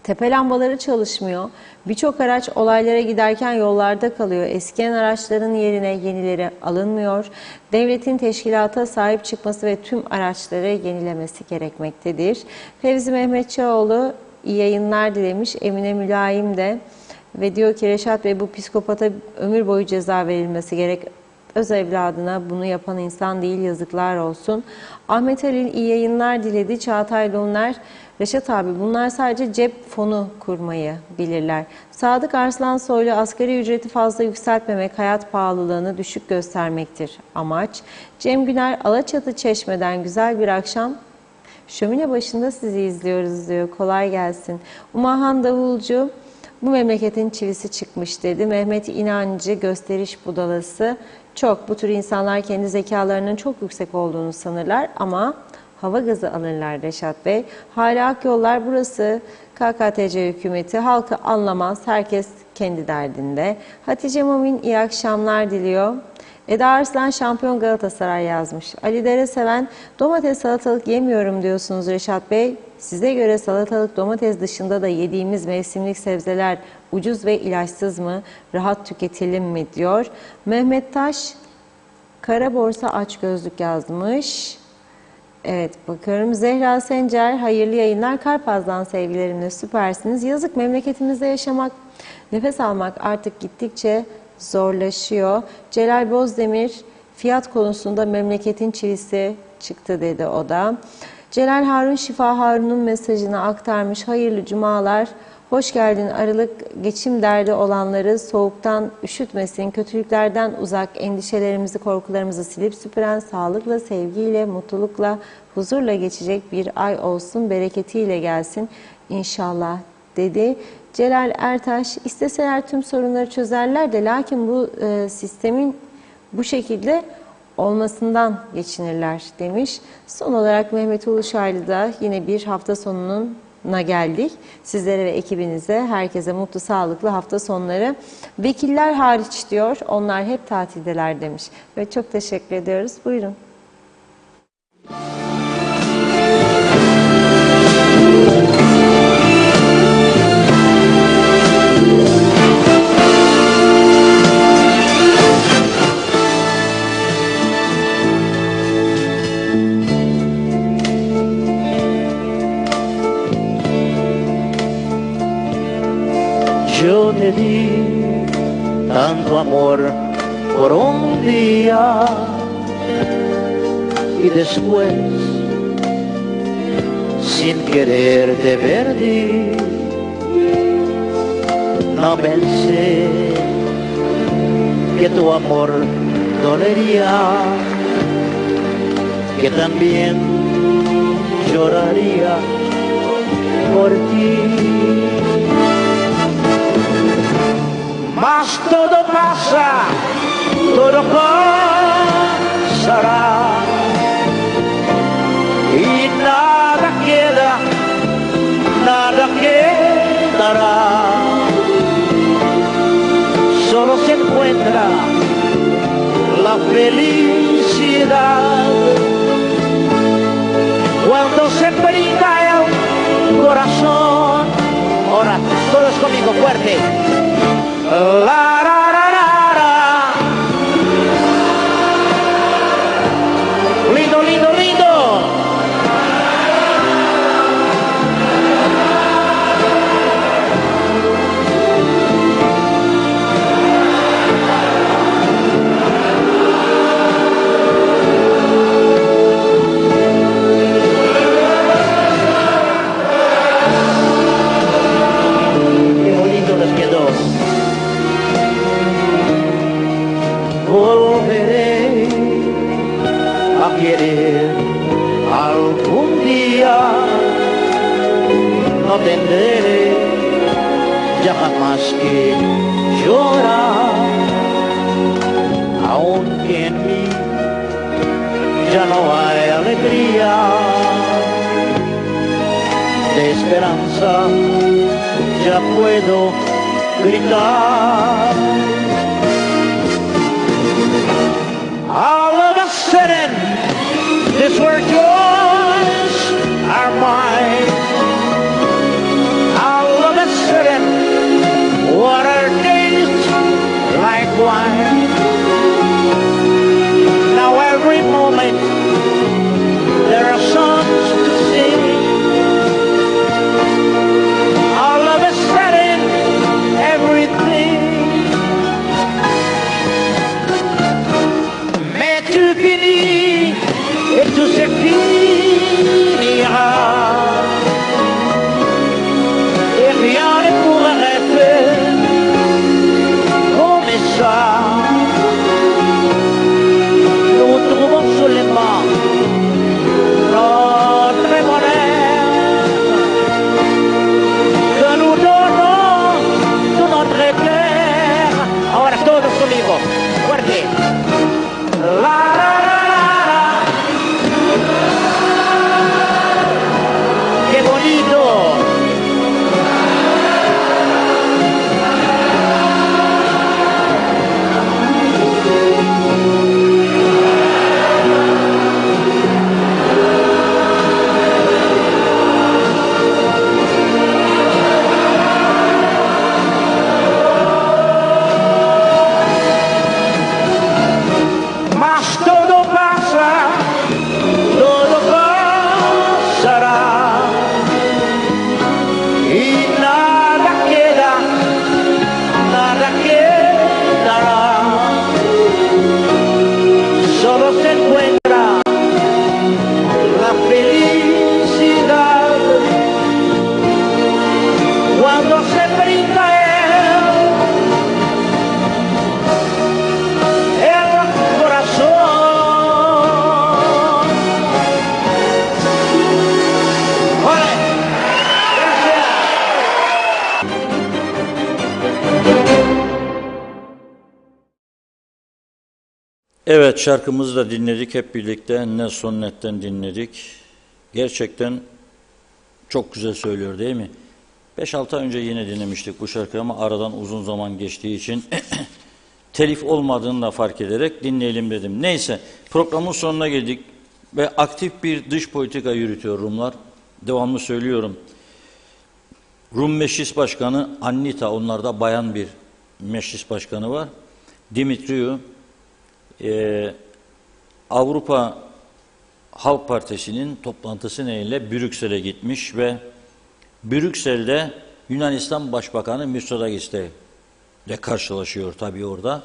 Tepe lambaları çalışmıyor. Birçok araç olaylara giderken yollarda kalıyor. Eskiyen araçların yerine yenileri alınmıyor. Devletin teşkilata sahip çıkması ve tüm araçları yenilemesi gerekmektedir. Fevzi Mehmetçioğlu iyi yayınlar dilemiş. Emine Mülayim de ve diyor ki, Reşat Bey, bu psikopata ömür boyu ceza verilmesi gerek. Öz evladına bunu yapan insan değil, yazıklar olsun. Ahmet Halil iyi yayınlar diledi. Çağatay Lunler, Reşat abi, bunlar sadece cep fonu kurmayı bilirler. Sadık Arslan Soylu, asgari ücreti fazla yükseltmemek, hayat pahalılığını düşük göstermektir amaç. Cem Güner, Alaçatı Çeşme'den güzel bir akşam. Şömine başında sizi izliyoruz diyor. Kolay gelsin. Umahan Davulcu, bu memleketin çivisi çıkmış dedi. Mehmet İnancı, gösteriş budalası. Çok, bu tür insanlar kendi zekalarının çok yüksek olduğunu sanırlar ama hava gazı alırlar Reşat Bey. Hale Akyollar, burası KKTC hükümeti, halkı anlamaz, herkes kendi derdinde. Hatice Mumin iyi akşamlar diliyor. Eda Arslan şampiyon Galatasaray yazmış. Ali Dere Seven, domates salatalık yemiyorum diyorsunuz Reşat Bey. Size göre salatalık domates dışında da yediğimiz mevsimlik sebzeler ucuz ve ilaçsız mı? Rahat tüketelim mi diyor. Mehmet Taş, kara borsa aç gözlük yazmış. Evet, bakıyorum. Zehra Sencer, hayırlı yayınlar. Karpaz'dan sevgilerimle, süpersiniz. Yazık, memleketimizde yaşamak, nefes almak artık gittikçe zorlaşıyor. Celal Bozdemir, fiyat konusunda memleketin çivisi çıktı dedi o da. Celal Harun, Şifa Harun'un mesajını aktarmış. Hayırlı cumalar. Hoş geldin Aralık. Geçim derdi olanları soğuktan üşütmesin, kötülüklerden uzak, endişelerimizi, korkularımızı silip süpüren, sağlıkla, sevgiyle, mutlulukla, huzurla geçecek bir ay olsun, bereketiyle gelsin inşallah dedi. Celal Ertaş, isteseler tüm sorunları çözerler de lakin bu sistemin bu şekilde olmasından geçinirler demiş. Son olarak Mehmet Uluşaylı da yine bir hafta sonuna geldik. Sizlere ve ekibinize, herkese mutlu, sağlıklı hafta sonları. Vekiller hariç diyor, onlar hep tatildeler demiş. Ve çok teşekkür ediyoruz. Buyurun. Yo te di tanto amor por un día y después, sin querer te perdí. No pensé que tu amor dolería, que también lloraría por ti. Mas todo pasa, todo pasará y nada queda, nada quedará. Solo se encuentra la felicidad cuando se brinda el corazón. Ahora, todos conmigo, fuerte. La, la, la, la, la. Lindo, lindo, lindo. Qué bonito les quedó. Volveré a querer algún día, no tendré ya jamás que llorar, aunque en mí ya no hay alegría, de esperanza ya puedo gritar. All of a sudden, this world joys are mine. All of a sudden, what are days like wine? Now every moment, there are songs to sing. All of a sudden, everything. Tu finis et tout se finira et rien ne pourra rester comme ça. Nous trouvons seulement Evet, şarkımızı da dinledik hep birlikte. Ne Sonnet'ten dinledik. Gerçekten çok güzel söylüyor değil mi? 5-6 ay önce yine dinlemiştik bu şarkıyı ama aradan uzun zaman geçtiği için telif olmadığını da fark ederek dinleyelim dedim. Neyse, programın sonuna geldik ve aktif bir dış politika yürütüyor Rumlar. Devamlı söylüyorum. Rum Meclis Başkanı Annita, onlarda bayan bir meclis başkanı var. Dimitriou, Avrupa Halk Partisi'nin toplantısı neyle Brüksel'e gitmiş ve Brüksel'de Yunanistan Başbakanı Mitsotakis'le de karşılaşıyor tabii orada.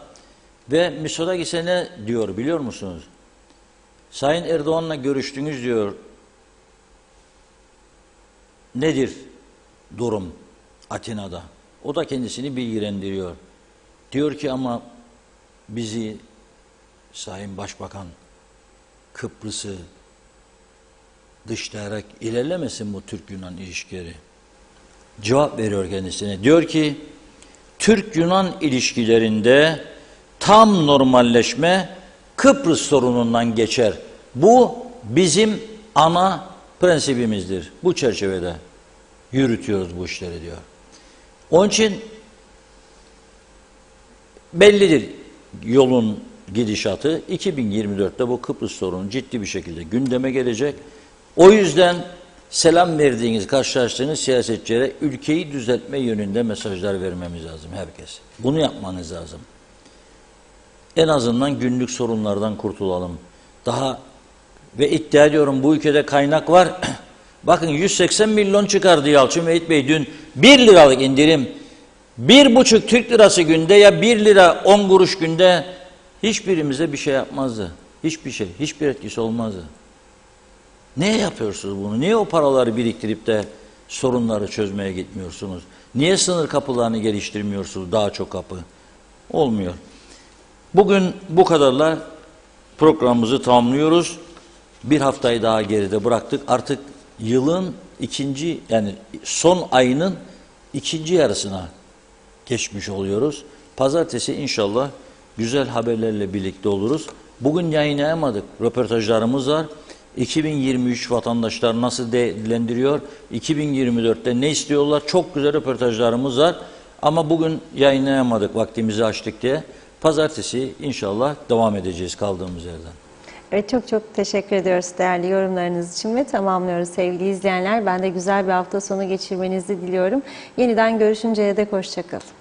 Ve Mitsotakis'e ne diyor biliyor musunuz? Sayın Erdoğan'la görüştünüz diyor. Nedir durum Atina'da? O da kendisini bilgilendiriyor. Diyor ki ama bizi Sayın Başbakan Kıbrıs'ı dışlayarak ilerlemesin bu Türk-Yunan ilişkileri. Cevap veriyor kendisine. Diyor ki Türk-Yunan ilişkilerinde tam normalleşme Kıbrıs sorunundan geçer. Bu bizim ana prensibimizdir. Bu çerçevede yürütüyoruz bu işleri diyor. Onun için bellidir yolun gidişatı. 2024'te bu Kıbrıs sorunu ciddi bir şekilde gündeme gelecek. O yüzden selam verdiğiniz, karşılaştığınız siyasetçilere ülkeyi düzeltme yönünde mesajlar vermemiz lazım herkes. Bunu yapmanız lazım. En azından günlük sorunlardan kurtulalım. Ve iddia ediyorum bu ülkede kaynak var. Bakın 180 milyon çıkardı Yalçın Mehit Bey dün 1 liralık indirim. 1,5 Türk lirası günde ya 1 lira 10 kuruş günde hiçbirimize bir şey yapmazdı. Hiçbir etkisi olmazdı. Niye yapıyorsunuz bunu? Niye o paraları biriktirip de sorunları çözmeye gitmiyorsunuz? Niye sınır kapılarını geliştirmiyorsunuz? Daha çok kapı. Olmuyor. Bugün bu kadarla programımızı tamamlıyoruz. Bir haftayı daha geride bıraktık. Artık yılın son ayının ikinci yarısına geçmiş oluyoruz. Pazartesi inşallah güzel haberlerle birlikte oluruz. Bugün yayınlayamadık. Röportajlarımız var. 2023 vatandaşlar nasıl değerlendiriyor? 2024'te ne istiyorlar? Çok güzel röportajlarımız var. Ama bugün yayınlayamadık vaktimizi açtık diye. Pazartesi inşallah devam edeceğiz kaldığımız yerden. Evet, çok teşekkür ediyoruz değerli yorumlarınız için ve tamamlıyoruz sevgili izleyenler. Ben de güzel bir hafta sonu geçirmenizi diliyorum. Yeniden görüşünceye dek hoşça kalın.